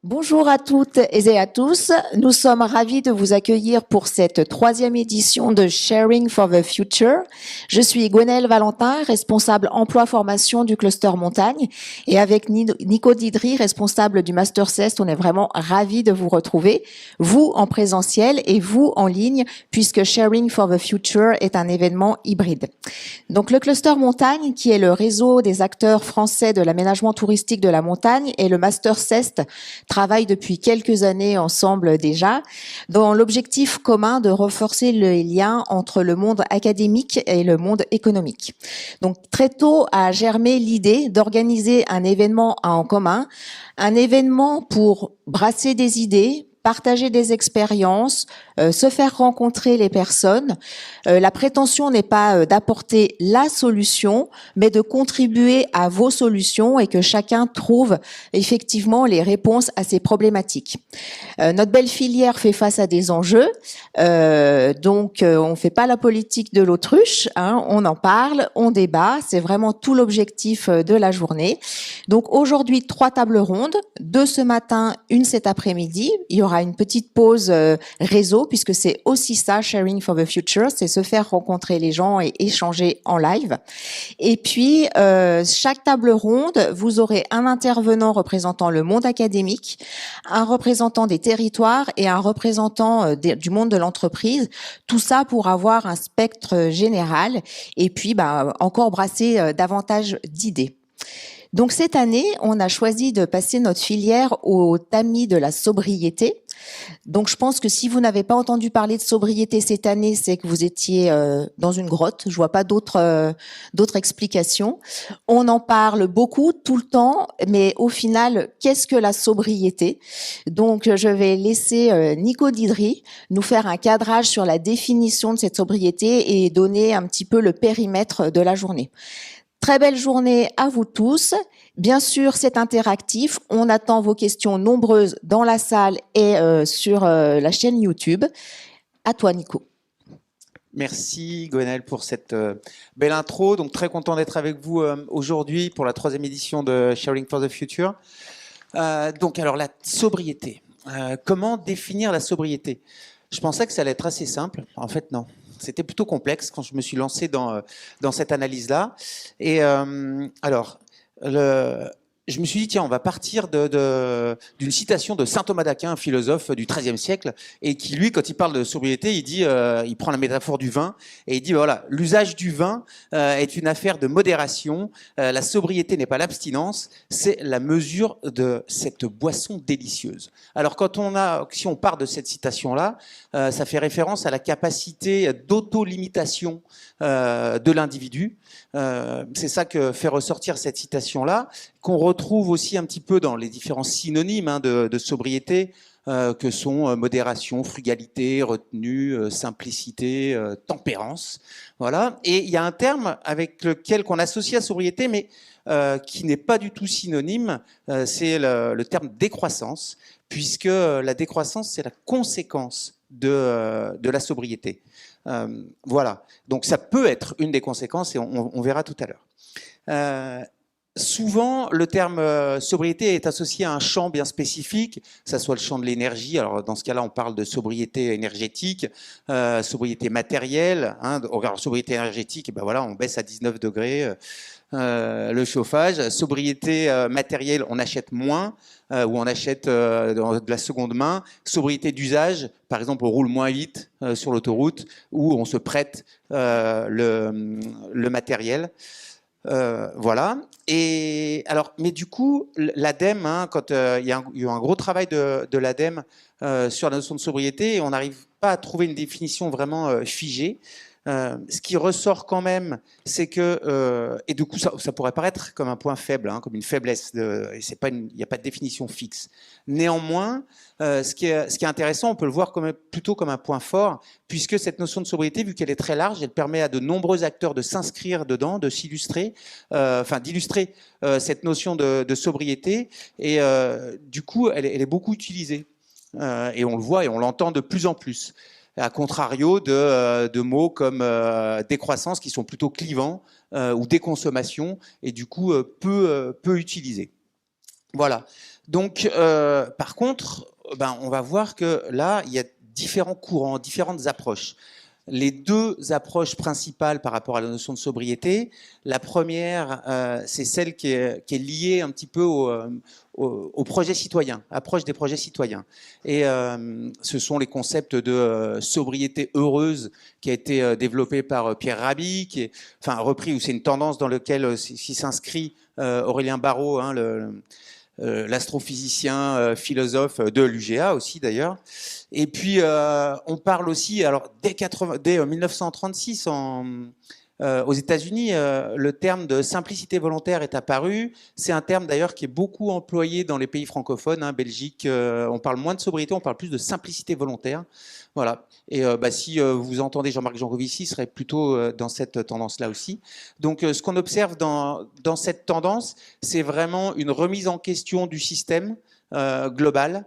Bonjour à toutes et à tous. Nous sommes ravis de vous accueillir pour cette troisième édition de Sharing for the Future. Je suis Gwenaëlle Valentin, responsable emploi formation du cluster montagne, et avec Nico Didry, responsable du Master CEST, on est vraiment ravis de vous retrouver, vous en présentiel et vous en ligne, puisque Sharing for the Future est un événement hybride. Donc le cluster montagne, qui est le réseau des acteurs français de l'aménagement touristique de la montagne, et le Master CEST travaillent depuis quelques années ensemble déjà, dans l'objectif commun de renforcer les liens entre le monde académique et le monde économique. Donc très tôt a germé l'idée d'organiser un événement en commun, un événement pour brasser des idées, partager des expériences, se faire rencontrer les personnes. La prétention n'est pas d'apporter la solution, mais de contribuer à vos solutions et que chacun trouve effectivement les réponses à ces problématiques. Notre belle filière fait face à des enjeux, donc on fait pas la politique de l'autruche, hein, on en parle, on débat, c'est vraiment tout l'objectif de la journée. Donc aujourd'hui, 3 tables rondes, 2 ce matin, 1 cet après-midi. Il y aura une petite pause réseau, puisque c'est aussi ça, Sharing for the Future, c'est se faire rencontrer les gens et échanger en live. Et puis, chaque table ronde, vous aurez un intervenant représentant le monde académique, un représentant des territoires et un représentant du monde de l'entreprise. Tout ça pour avoir un spectre général et puis encore brasser davantage d'idées. Donc cette année, on a choisi de passer notre filière au tamis de la sobriété. Donc je pense que si vous n'avez pas entendu parler de sobriété cette année, c'est que vous étiez dans une grotte. Je vois pas d'autres explications. On en parle beaucoup tout le temps, mais au final, qu'est-ce que la sobriété? Donc je vais laisser Nico Didry nous faire un cadrage sur la définition de cette sobriété et donner un petit peu le périmètre de la journée. Très belle journée à vous tous. Bien sûr, c'est interactif. On attend vos questions nombreuses dans la salle et sur la chaîne YouTube. À toi, Nico. Merci Gwenaëlle pour cette belle intro. Donc très content d'être avec vous aujourd'hui pour la troisième édition de Sharing for the Future. Donc alors la sobriété. Comment définir la sobriété? Je pensais que ça allait être assez simple. En fait, non. C'était plutôt complexe quand je me suis lancé dans cette analyse-là. Et alors, je me suis dit, tiens, on va partir d'une citation de saint Thomas d'Aquin, un philosophe du XIIIe siècle, et qui, lui, quand il parle de sobriété, il dit, il prend la métaphore du vin, et il dit, voilà, l'usage du vin est une affaire de modération. La sobriété n'est pas l'abstinence, c'est la mesure de cette boisson délicieuse. Alors, si on part de cette citation-là, ça fait référence à la capacité d'auto-limitation de l'individu. C'est ça que fait ressortir cette citation-là, qu'on retrouve aussi un petit peu dans les différents synonymes de sobriété, que sont modération, frugalité, retenue, simplicité, tempérance. Voilà. Et il y a un terme avec lequel qu'on associe à sobriété, mais qui n'est pas du tout synonyme, c'est le terme décroissance, puisque la décroissance, c'est la conséquence de la sobriété. Voilà. Donc ça peut être une des conséquences et on verra tout à l'heure. Souvent, le terme sobriété est associé à un champ bien spécifique, que ça soit le champ de l'énergie. Alors dans ce cas-là, on parle de sobriété énergétique, sobriété matérielle. Hein. Alors sobriété énergétique, ben voilà, on baisse à 19 degrés le chauffage. Sobriété matérielle, on achète moins ou on achète de la seconde main. Sobriété d'usage, par exemple, on roule moins vite sur l'autoroute ou on se prête le matériel. Voilà. Et alors, mais du coup, l'ADEME, hein, quand il y a eu un gros travail de l'ADEME sur la notion de sobriété, on n'arrive pas à trouver une définition vraiment figée. Ce qui ressort quand même, c'est que, et du coup, ça pourrait paraître comme un point faible, hein, comme une faiblesse, et il n'y a pas de définition fixe. Néanmoins, ce qui est intéressant, on peut le voir plutôt comme un point fort, puisque cette notion de sobriété, vu qu'elle est très large, elle permet à de nombreux acteurs de s'inscrire dedans, de s'illustrer, d'illustrer cette notion de sobriété, et du coup, elle est beaucoup utilisée. Et on le voit et on l'entend de plus en plus. À contrario de mots comme décroissance qui sont plutôt clivants ou déconsommation et du coup peu utilisés. Voilà. Donc, par contre, on va voir que là, il y a différents courants, différentes approches. Les deux approches principales par rapport à la notion de sobriété, la première, c'est celle qui est liée un petit peu au projet citoyen, approche des projets citoyens. Et ce sont les concepts de sobriété heureuse qui a été développé par Pierre Rabhi, qui est repris, ou c'est une tendance dans laquelle s'y s'inscrit Aurélien Barraud, hein, l'astrophysicien, philosophe de l'UGA aussi d'ailleurs. Et puis on parle aussi, alors dès 1936 aux États-Unis, le terme de simplicité volontaire est apparu. C'est un terme d'ailleurs qui est beaucoup employé dans les pays francophones, hein, Belgique. On parle moins de sobriété, on parle plus de simplicité volontaire. Voilà. Et si vous entendez Jean-Marc Jancovici, il serait plutôt dans cette tendance-là aussi. Donc ce qu'on observe dans cette tendance, c'est vraiment une remise en question du système global,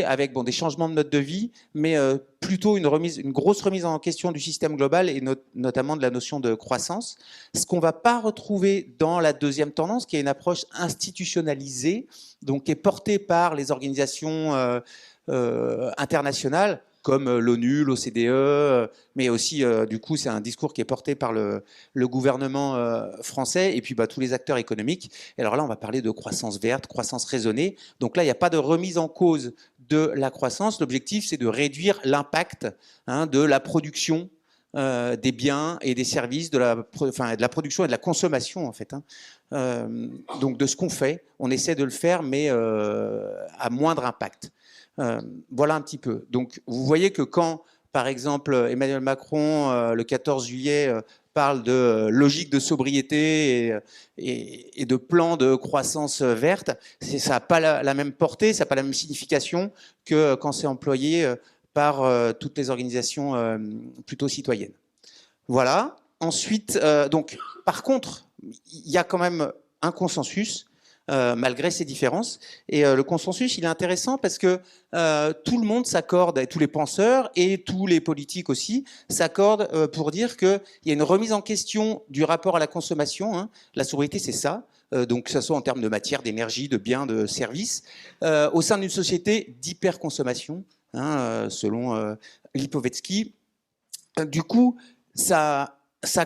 avec des changements de mode de vie, mais plutôt une grosse remise en question du système global et notamment de la notion de croissance. Ce qu'on ne va pas retrouver dans la deuxième tendance, qui est une approche institutionnalisée, donc qui est portée par les organisations internationales, comme l'ONU, l'OCDE, mais aussi, du coup, c'est un discours qui est porté par le gouvernement français et puis tous les acteurs économiques. Et alors là, on va parler de croissance verte, croissance raisonnée. Donc là, il n'y a pas de remise en cause de la croissance. L'objectif, c'est de réduire l'impact de la production des biens et des services, de la production et de la consommation, en fait. Donc de ce qu'on fait, on essaie de le faire, mais à moindre impact. Voilà un petit peu. Donc, vous voyez que quand, par exemple, Emmanuel Macron, le 14 juillet, parle de logique de sobriété et de plan de croissance verte, ça n'a pas la même portée, ça n'a pas la même signification que quand c'est employé par toutes les organisations plutôt citoyennes. Voilà. Ensuite, donc, par contre, il y a quand même un consensus malgré ces différences. Et le consensus, il est intéressant parce que tout le monde s'accorde, et tous les penseurs et tous les politiques aussi, s'accordent pour dire qu'il y a une remise en question du rapport à la consommation. Hein. La sobriété, c'est ça. Donc, que ce soit en termes de matière, d'énergie, de biens, de services, au sein d'une société d'hyperconsommation, hein, selon Lipovetsky. Du coup, ça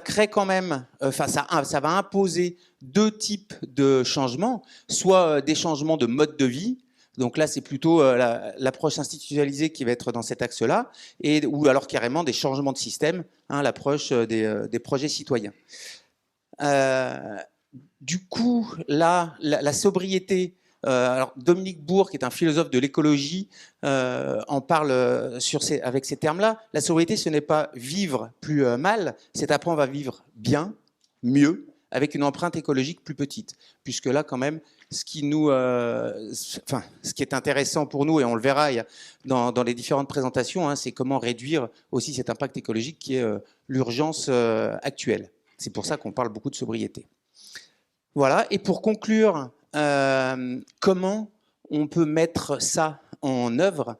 crée quand même, ça va imposer deux types de changements, soit des changements de mode de vie, donc là c'est plutôt l'approche institutionnalisée qui va être dans cet axe-là, ou alors carrément des changements de système, hein, l'approche des projets citoyens. Du coup, là, la sobriété, alors Dominique Bourg, qui est un philosophe de l'écologie, en parle avec ces termes-là. La sobriété, ce n'est pas vivre plus mal, c'est apprendre à vivre bien, mieux, avec une empreinte écologique plus petite. Puisque là, quand même, ce qui est intéressant pour nous, et on le verra dans les différentes présentations, hein, c'est comment réduire aussi cet impact écologique qui est l'urgence actuelle. C'est pour ça qu'on parle beaucoup de sobriété. Voilà, et pour conclure, comment on peut mettre ça en œuvre?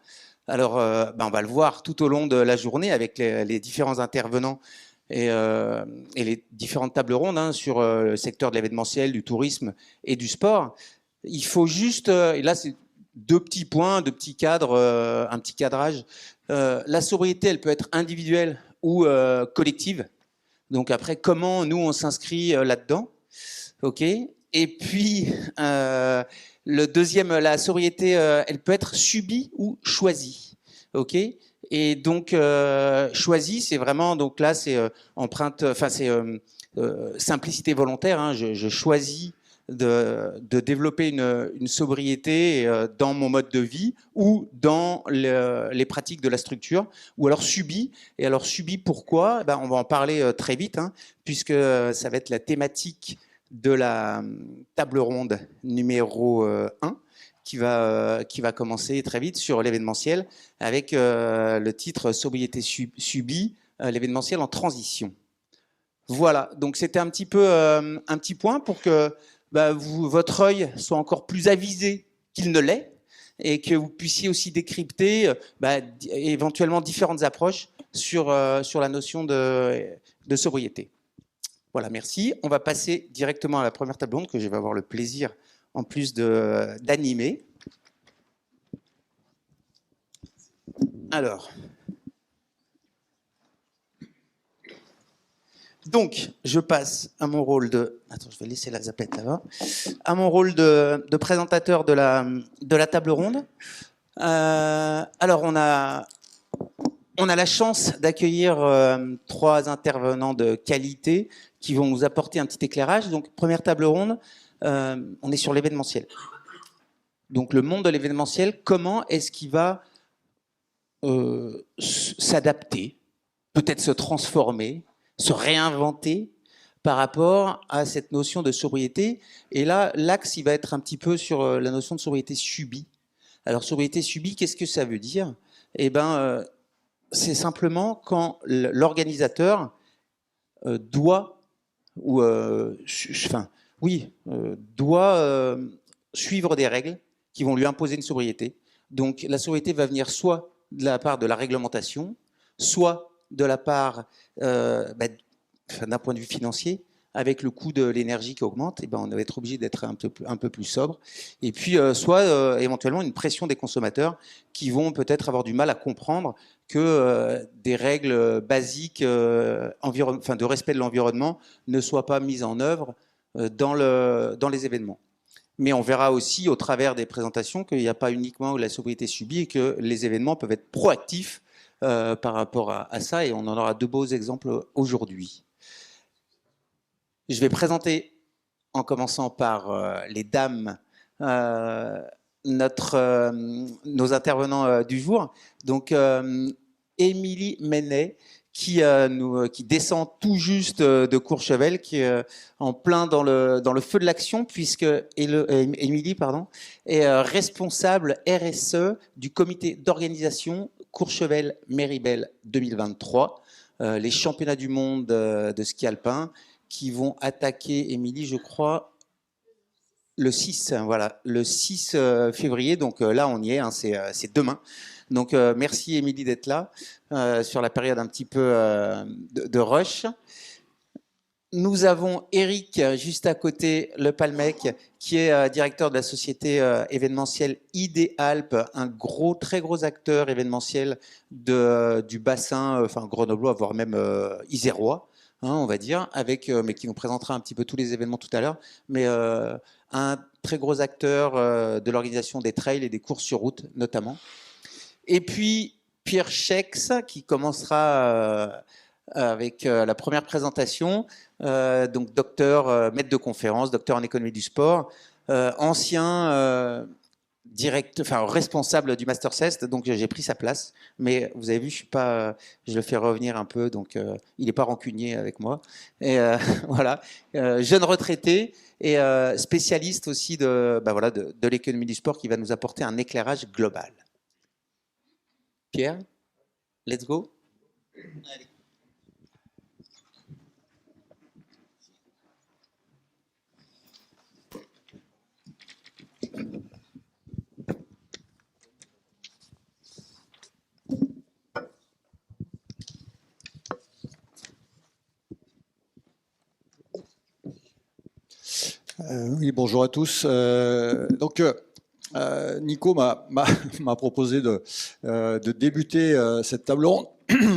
Alors, on va le voir tout au long de la journée avec les différents intervenants et les différentes tables rondes, hein, sur le secteur de l'événementiel, du tourisme et du sport. Il faut juste, et là c'est deux petits points, deux petits cadres, un petit cadrage. La sobriété, elle peut être individuelle ou collective. Donc après, comment nous on s'inscrit là-dedans? Ok. Et puis, le deuxième, la sobriété, elle peut être subie ou choisie. Ok. Et donc, choisie, c'est vraiment, donc là, c'est simplicité volontaire. Hein, je choisis de développer une sobriété dans mon mode de vie ou dans les pratiques de la structure, ou alors subie. Et alors subie, pourquoi? On va en parler très vite, hein, puisque ça va être la thématique de la table ronde numéro 1 qui va commencer très vite sur l'événementiel avec le titre Sobriété subie, l'événementiel en transition. Voilà, donc c'était un petit point pour que votre œil soit encore plus avisé qu'il ne l'est et que vous puissiez aussi décrypter éventuellement différentes approches sur la notion de sobriété. Voilà, merci. On va passer directement à la première table ronde que je vais avoir le plaisir en plus d'animer. Alors. Donc, je passe à mon rôle de... Attends, je vais laisser la zapette là-bas. À mon rôle de présentateur de la table ronde. Alors, on a la chance d'accueillir 3 intervenants de qualité qui vont nous apporter un petit éclairage. Donc, première table ronde, on est sur l'événementiel. Donc, le monde de l'événementiel, comment est-ce qu'il va s'adapter, peut-être se transformer, se réinventer par rapport à cette notion de sobriété. Et là, l'axe, il va être un petit peu sur la notion de sobriété subie. Alors, sobriété subie, qu'est-ce que ça veut dire? Eh bien, c'est simplement quand l'organisateur doit, ou doit suivre des règles qui vont lui imposer une sobriété. Donc, la sobriété va venir soit de la part de la réglementation, soit de la part d'un point de vue financier, avec le coût de l'énergie qui augmente, et on va être obligé d'être un peu plus sobre. Et puis, soit éventuellement une pression des consommateurs qui vont peut-être avoir du mal à comprendre que des règles basiques de respect de l'environnement ne soient pas mises en œuvre dans les événements. Mais on verra aussi au travers des présentations qu'il n'y a pas uniquement la sobriété subie et que les événements peuvent être proactifs par rapport à ça, et on en aura 2 beaux exemples aujourd'hui. Je vais présenter, en commençant par les dames, nos intervenants du jour. Donc, Émilie Menet, qui descend tout juste de Courchevel, qui est en plein dans le feu de l'action, puisque Émilie est responsable RSE du comité d'organisation Courchevel-Méribel 2023, les championnats du monde de ski alpin, qui vont attaquer, Émilie, je crois, le 6 février. Donc là, on y est, c'est demain. Donc merci, Émilie, d'être là sur la période un petit peu de rush. Nous avons Eric, juste à côté, Le Palmec, qui est directeur de la société événementielle ID Alpes, un très gros acteur événementiel du bassin, grenoblois, voire même isérois, on va dire, mais qui nous présentera un petit peu tous les événements tout à l'heure, mais un très gros acteur de l'organisation des trails et des courses sur route, notamment. Et puis Pierre Schex, qui commencera avec la première présentation, donc maître de conférence, docteur en économie du sport, ancien responsable du Master CEST, donc j'ai pris sa place. Mais vous avez vu, je le fais revenir un peu, donc il n'est pas rancunier avec moi. Et voilà, jeune retraité et spécialiste aussi de l'économie du sport, qui va nous apporter un éclairage global. Pierre, let's go. Allez. Oui, bonjour à tous. Nico m'a proposé de débuter cette table ronde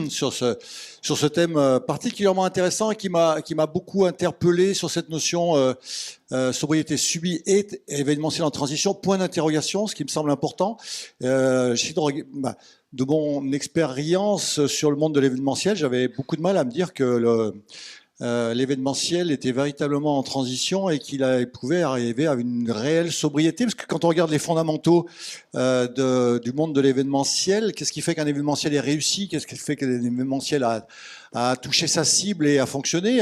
sur ce thème particulièrement intéressant, et qui m'a beaucoup interpellé sur cette notion sobriété subie et événementielle en transition, point d'interrogation, ce qui me semble important. De mon expérience sur le monde de l'événementiel, j'avais beaucoup de mal à me dire que l'événementiel était véritablement en transition et qu'il pouvait arriver à une réelle sobriété. Parce que quand on regarde les fondamentaux du monde de l'événementiel, qu'est-ce qui fait qu'un événementiel est réussi? Qu'est-ce qui fait qu'un événementiel a touché sa cible et a fonctionné,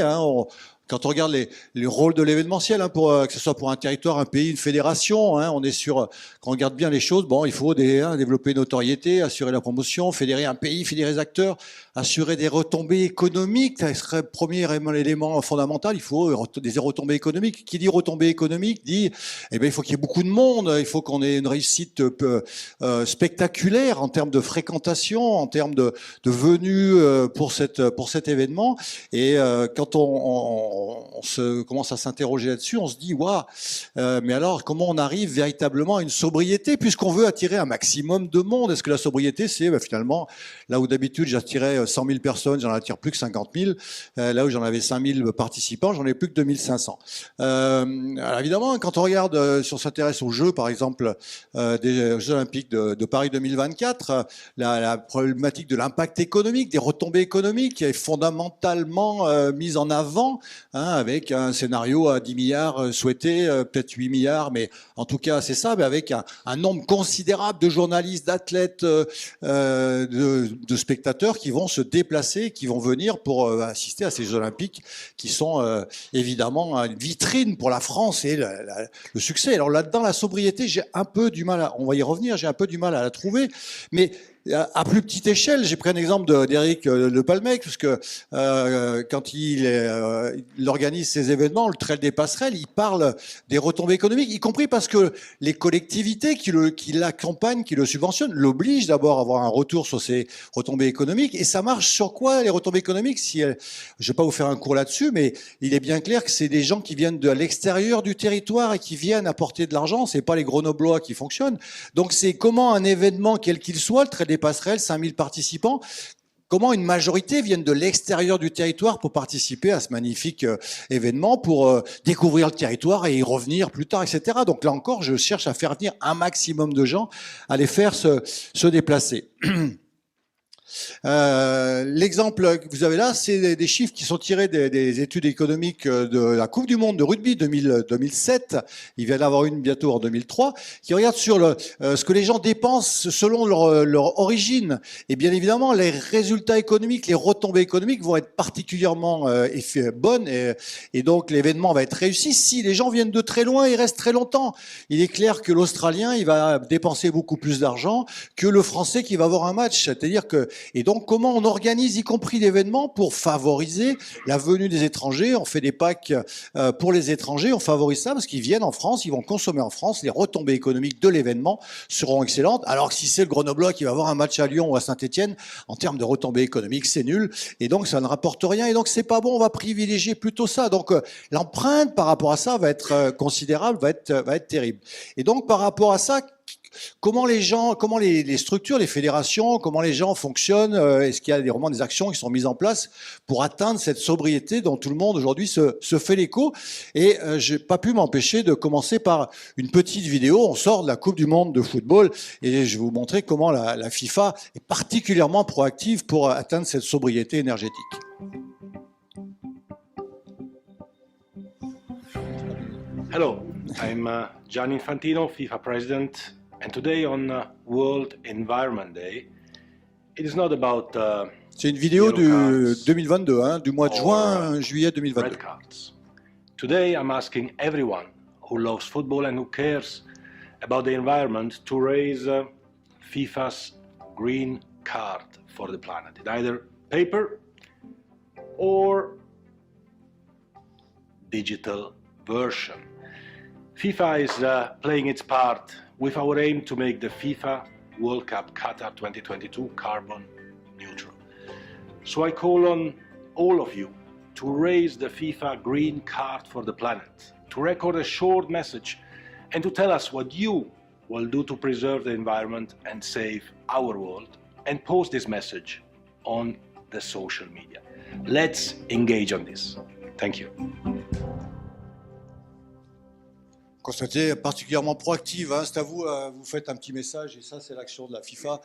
quand on regarde les rôles de l'événementiel, que ce soit pour un territoire, un pays, une fédération, on est quand on regarde bien les choses, il faut développer une notoriété, assurer la promotion, fédérer un pays, fédérer les acteurs, assurer des retombées économiques. Ça serait le premier élément fondamental. Il faut des retombées économiques. Qui dit retombées économiques dit, il faut qu'il y ait beaucoup de monde, il faut qu'on ait une réussite spectaculaire en termes de fréquentation, en termes de venues pour cet événement. Et quand on on se commence à s'interroger là-dessus, on se dit, waouh, mais alors comment on arrive véritablement à une sobriété, puisqu'on veut attirer un maximum de monde? Est-ce que la sobriété, c'est finalement, là où d'habitude j'attirais 100 000 personnes, j'en attire plus que 50 000, là où j'en avais 5 000 participants, j'en ai plus que 2 500. Alors évidemment, quand on regarde, si on s'intéresse aux Jeux, par exemple, des Jeux Olympiques de Paris 2024, la problématique de l'impact économique, des retombées économiques est fondamentalement mise en avant, hein, avec un scénario à 10 milliards souhaité, peut-être 8 milliards, mais en tout cas c'est ça, mais avec un nombre considérable de journalistes, d'athlètes, de spectateurs qui vont se déplacer, qui vont venir pour assister à ces Jeux Olympiques qui sont évidemment une vitrine pour la France et le succès. Alors là-dedans, la sobriété, j'ai un peu du mal, on va y revenir, j'ai un peu du mal à la trouver, mais à plus petite échelle, j'ai pris un exemple d'Éric Le Palmec, parce que quand il organise ces événements, le Trail des Passerelles, il parle des retombées économiques, y compris parce que les collectivités qui l'accompagnent, qui le subventionnent, l'obligent d'abord à avoir un retour sur ces retombées économiques. Et ça marche sur quoi, les retombées économiques? Je ne vais pas vous faire un cours là-dessus, mais il est bien clair que c'est des gens qui viennent de l'extérieur du territoire et qui viennent apporter de l'argent. C'est pas les Grenoblois qui fonctionnent. Donc c'est comment un événement, quel qu'il soit, le Trail des Passerelles, 5000 participants, comment une majorité viennent de l'extérieur du territoire pour participer à ce magnifique événement, pour découvrir le territoire et y revenir plus tard, etc. Donc là encore, je cherche à faire venir un maximum de gens, à les faire se déplacer. L'exemple que vous avez là, c'est des chiffres qui sont tirés des études économiques de la Coupe du Monde de rugby 2007. Il vient d'avoir une bientôt en 2003, qui regarde sur ce que les gens dépensent selon leur origine. Et bien évidemment, les résultats économiques, les retombées économiques vont être particulièrement bonnes, et donc l'événement va être réussi si les gens viennent de très loin et restent très longtemps. Il est clair que l'Australien, il va dépenser beaucoup plus d'argent que le Français qui va avoir un match. C'est-à-dire que et donc, comment on organise, y compris l'événement, pour favoriser la venue des étrangers? On fait des packs pour les étrangers, on favorise ça parce qu'ils viennent en France, ils vont consommer en France, les retombées économiques de l'événement seront excellentes. Alors que si c'est le Grenoblois qui va avoir un match à Lyon ou à Saint-Etienne, en termes de retombées économiques, c'est nul. Et donc, ça ne rapporte rien. Et donc, c'est pas bon, on va privilégier plutôt ça. Donc, l'empreinte par rapport à ça va être considérable, va être terrible. Et donc, par rapport à ça, comment les gens, comment les structures, les fédérations, comment les gens fonctionnent? Est-ce qu'il y a vraiment des actions qui sont mises en place pour atteindre cette sobriété dont tout le monde aujourd'hui se fait l'écho? Et j'ai pas pu m'empêcher de commencer par une petite vidéo. On sort de la Coupe du Monde de football et je vais vous montrer comment la FIFA est particulièrement proactive pour atteindre cette sobriété énergétique. Hello, I'm Gianni Infantino, FIFA President. And today on World Environment Day, it is not about c'est une vidéo de 2022, hein, du mois de juin, juillet 2022. red cards. Today I'm asking everyone who loves football and who cares about the environment to raise FIFA's green card for the planet, in either paper or digital version. FIFA is playing its part with our aim to make the FIFA World Cup Qatar 2022 carbon neutral. So I call on all of you to raise the FIFA green card for the planet, to record a short message and to tell us what you will do to preserve the environment and save our world, and post this message on the social media. Let's engage on this. Thank you. Constatez particulièrement proactive, hein, c'est à vous, vous faites un petit message et ça c'est l'action de la FIFA,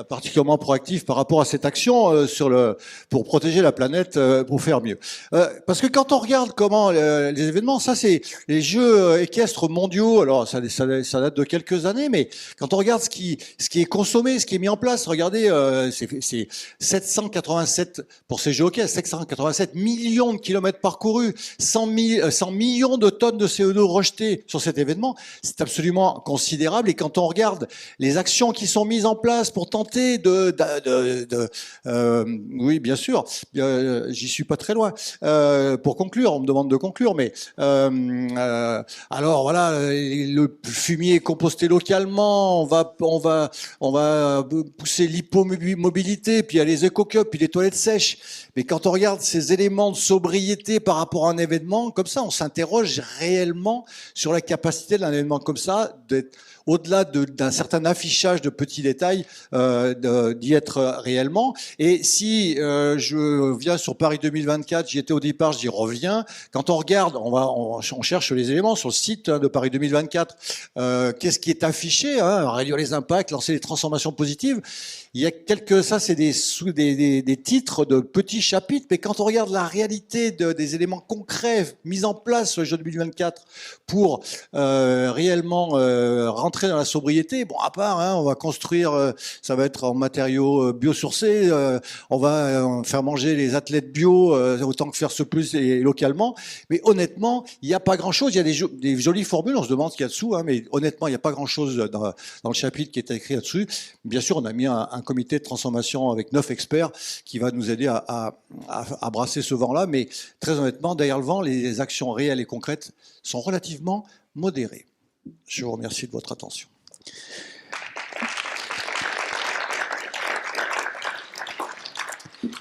particulièrement proactive par rapport à cette action pour protéger la planète, pour faire mieux. Parce que quand on regarde comment les événements, ça c'est les Jeux équestres mondiaux, alors ça date de quelques années, mais quand on regarde ce qui est consommé, ce qui est mis en place, regardez, c'est 787 pour ces Jeux équestres, 787 millions de kilomètres parcourus, 100 millions de tonnes de CO2 rejetées sur cet événement, c'est absolument considérable. Et quand on regarde les actions qui sont mises en place pour tenter oui, bien sûr, j'y suis pas très loin. Pour conclure, on me demande de conclure, mais alors voilà, le fumier est composté localement, on va pousser l'hypomobilité, puis il y a les éco-cups, puis les toilettes sèches. Mais quand on regarde ces éléments de sobriété par rapport à un événement comme ça, on s'interroge réellement sur la capacité d'un événement comme ça d'être au-delà d'un certain affichage de petits détails, d'y être réellement. Et si je viens sur Paris 2024, j'y étais au départ, j'y reviens. Quand on regarde, on cherche les éléments sur le site de Paris 2024. Qu'est-ce qui est affiché, réduire les impacts, lancer les transformations positives. Il y a ça c'est des titres de petits chapitres, mais quand on regarde la réalité des éléments concrets mis en place sur les Jeux 2024 pour réellement rentrer dans la sobriété, bon à part, on va construire, ça va être en matériaux biosourcés, on va faire manger les athlètes bio autant que faire ce plus et localement, mais honnêtement, il n'y a pas grand-chose. Il y a des jolies formules, on se demande ce qu'il y a dessous, mais honnêtement, il n'y a pas grand-chose dans le chapitre qui est écrit là-dessus. Bien sûr, on a mis un comité de transformation avec 9 experts qui va nous aider à brasser ce vent-là. Mais très honnêtement, derrière le vent, les actions réelles et concrètes sont relativement modérées. Je vous remercie de votre attention.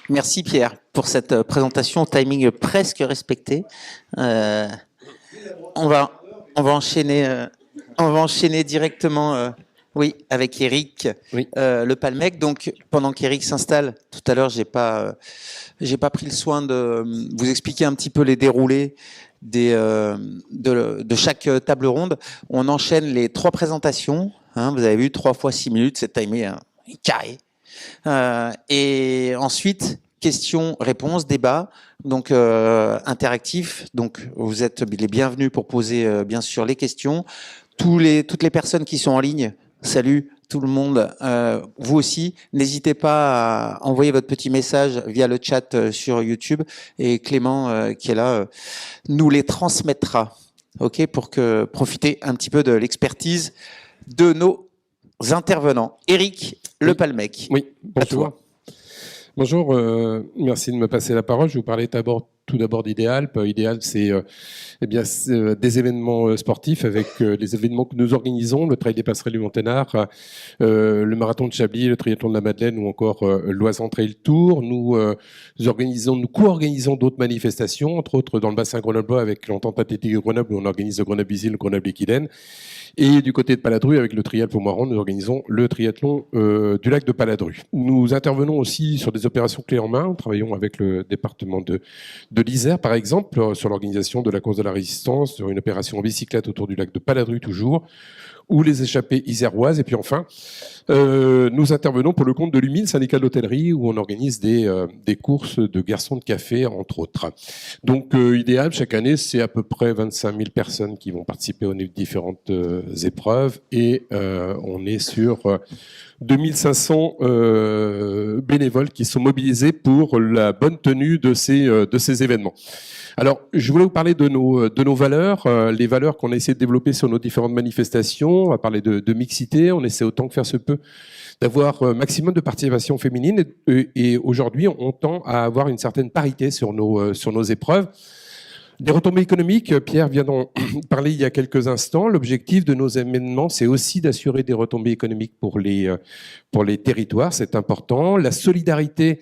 Merci Pierre pour cette présentation au timing presque respecté. On va enchaîner directement. Oui, avec Eric, oui. Le Palmec. Donc, pendant qu'Eric s'installe, tout à l'heure, j'ai pas pris le soin de vous expliquer un petit peu les déroulés de chaque table ronde. On enchaîne les 3 présentations. Vous avez vu 3 fois 6 minutes, c'est timé carré. Et ensuite, questions-réponses, débat, donc interactif. Donc, vous êtes les bienvenus pour poser bien sûr les questions. Toutes les personnes qui sont en ligne. Salut tout le monde, vous aussi, n'hésitez pas à envoyer votre petit message via le chat sur YouTube et Clément qui est là nous les transmettra, ok, pour profiter un petit peu de l'expertise de nos intervenants. Eric Le Palmec. Oui, bonjour. Bonjour, merci de me passer la parole. Je vais vous parler tout d'abord d'Idéal. Idéal, c'est des événements sportifs avec les événements que nous organisons, le Trail des Passerelles du Monténard, le Marathon de Chablis, le Triathlon de la Madeleine ou encore l'Oisan Trail Tour. Nous co-organisons d'autres manifestations, entre autres dans le bassin grenoblois avec l'Entente athlétique de Grenoble où on organise le Grenoble-Isil, le Grenoble-Équidène. Et du côté de Paladru, avec le Triathlon Moiron, nous organisons le triathlon du lac de Paladru. Nous intervenons aussi sur des opérations clés en main. Nous travaillons avec le département de l'Isère, par exemple, sur l'organisation de la course de la résistance, sur une opération en bicyclette autour du lac de Paladru toujours, ou les échappées iséroises. Et puis enfin, nous intervenons pour le compte de l'UMIL, syndicat d'hôtellerie, où on organise des courses de garçons de café, entre autres. Donc, Idéal, chaque année, c'est à peu près 25 000 personnes qui vont participer aux différentes épreuves. Et on est sur 2500 bénévoles qui sont mobilisés pour la bonne tenue de ces événements. Alors, je voulais vous parler de nos valeurs, les valeurs qu'on a essayé de développer sur nos différentes manifestations. On va parler de mixité. On essaie autant que faire se peut d'avoir un maximum de participation féminine. Et aujourd'hui, on tend à avoir une certaine parité sur nos épreuves. Des retombées économiques, Pierre vient d'en parler il y a quelques instants. L'objectif de nos événements, c'est aussi d'assurer des retombées économiques pour les territoires. C'est important. La solidarité.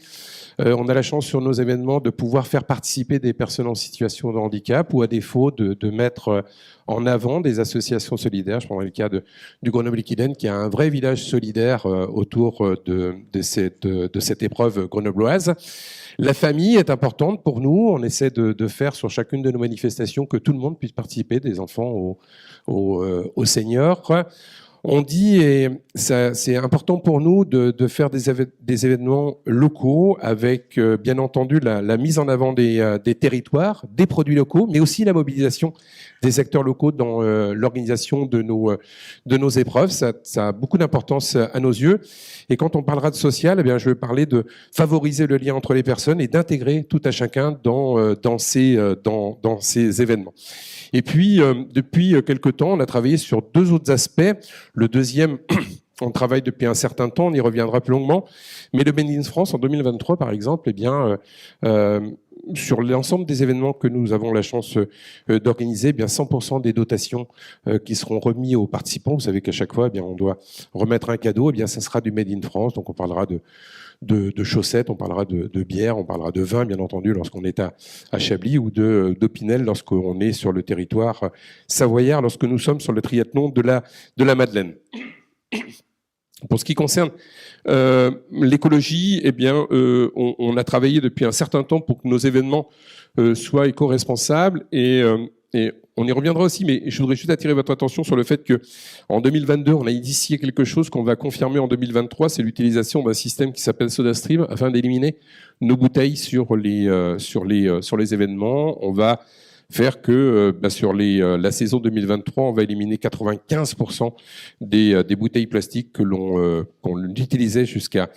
On a la chance sur nos événements de pouvoir faire participer des personnes en situation de handicap ou à défaut de mettre en avant des associations solidaires. Je prendrai le cas du Grenoble-Équidène qui a un vrai village solidaire autour de cette épreuve grenobloise. La famille est importante pour nous. On essaie de faire sur chacune de nos manifestations que tout le monde puisse participer, des enfants aux seniors. On dit, et c'est important pour nous de faire des événements locaux avec, bien entendu, la mise en avant des territoires, des produits locaux, mais aussi la mobilisation des acteurs locaux dans l'organisation de nos épreuves. Ça a beaucoup d'importance à nos yeux. Et quand on parlera de social, eh bien, je vais parler de favoriser le lien entre les personnes et d'intégrer tout à chacun dans ces événements. Et puis, depuis quelque temps, on a travaillé sur 2 autres aspects. Le deuxième, on travaille depuis un certain temps, on y reviendra plus longuement. Mais le Made in France, en 2023, par exemple, eh bien, sur l'ensemble des événements que nous avons la chance d'organiser, eh bien 100% des dotations qui seront remis aux participants. Vous savez qu'à chaque fois, eh bien, on doit remettre un cadeau. Eh bien, ça sera du Made in France. Donc, on parlera de chaussettes, on parlera de bière, on parlera de vin, bien entendu, lorsqu'on est à Chablis, ou d'Opinel lorsqu'on est sur le territoire savoyard, lorsque nous sommes sur le triathlon de la Madeleine. Pour ce qui concerne l'écologie, eh bien, on a travaillé depuis un certain temps pour que nos événements soient éco-responsables et on y reviendra aussi, mais je voudrais juste attirer votre attention sur le fait que en 2022, on a initié quelque chose qu'on va confirmer en 2023, c'est l'utilisation d'un système qui s'appelle SodaStream afin d'éliminer nos bouteilles sur les événements. On va faire que sur la saison 2023, on va éliminer 95% des bouteilles plastiques qu'on utilisait jusqu'à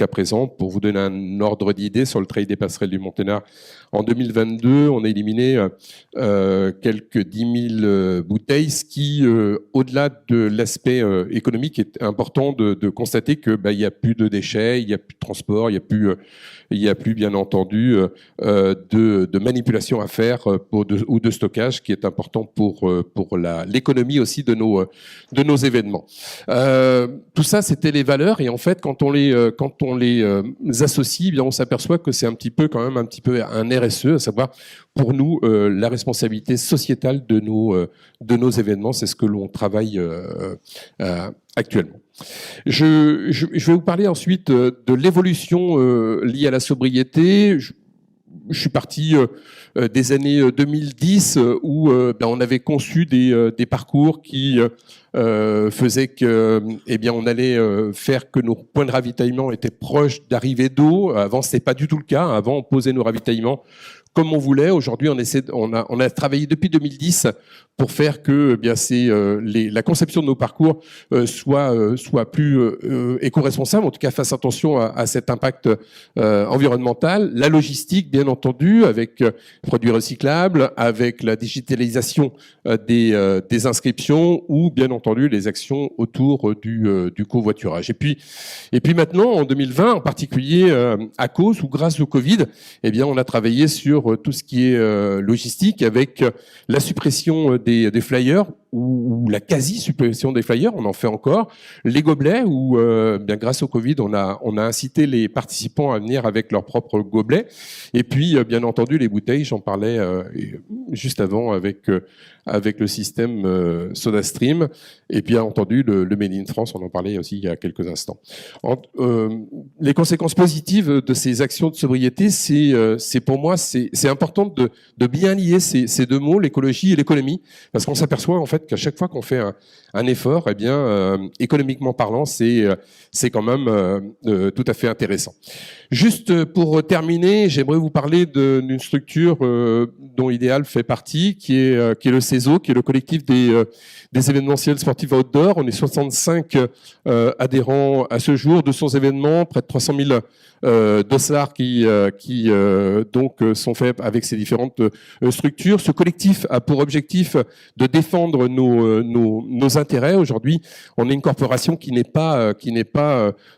présent. Pour vous donner un ordre d'idée, sur le Trail des Passerelles du Monténard, en 2022, on a éliminé quelques 10 000 bouteilles, ce qui, au-delà de l'aspect économique, est important de constater que il y a plus de déchets, il y a plus de transport, il y a plus bien entendu de manipulation à faire ou de stockage, qui est important pour l'économie aussi de nos événements. Tout ça, c'était les valeurs, et en fait, quand on les associe, eh bien, on s'aperçoit que c'est un petit peu un RSE, à savoir pour nous la responsabilité sociétale de nos événements. C'est ce que l'on travaille actuellement. Je vais vous parler ensuite de l'évolution liée à la sobriété. Je suis parti des années 2010 où on avait conçu des parcours qui faisaient que, on allait faire que nos points de ravitaillement étaient proches d'arrivées d'eau. Avant, c'était pas du tout le cas. Avant, on posait nos ravitaillements comme on voulait. Aujourd'hui, on a travaillé depuis 2010 pour faire que la conception de nos parcours soit plus éco-responsable, en tout cas fasse attention à cet impact environnemental. La logistique, bien entendu, avec produits recyclables, avec la digitalisation des inscriptions, ou bien entendu les actions autour du covoiturage. Et puis maintenant, en 2020, en particulier à cause ou grâce au Covid, on a travaillé sur tout ce qui est logistique, avec la suppression des flyers, ou la quasi-suppression des flyers, on en fait encore. Les gobelets, où grâce au Covid, on a incité les participants à venir avec leurs propres gobelets. Et puis, bien entendu, les bouteilles, j'en parlais juste avant avec le système SodaStream. Et bien entendu, le Made in France, on en parlait aussi il y a quelques instants. Les conséquences positives de ces actions de sobriété, c'est pour moi, c'est important de bien lier ces deux mots, l'écologie et l'économie, parce qu'on s'aperçoit en fait qu'à chaque fois qu'on fait un effort, économiquement parlant, c'est quand même tout à fait intéressant. Juste pour terminer, j'aimerais vous parler d'une structure dont Ideal fait partie, qui est le CESO, qui est le collectif des événementiels sportifs outdoor. On est 65 adhérents à ce jour, 200 événements, près de 300 000 dossards qui sont faits avec ces différentes structures. Ce collectif a pour objectif de défendre nos intérêts. Aujourd'hui, on est une corporation qui n'est pas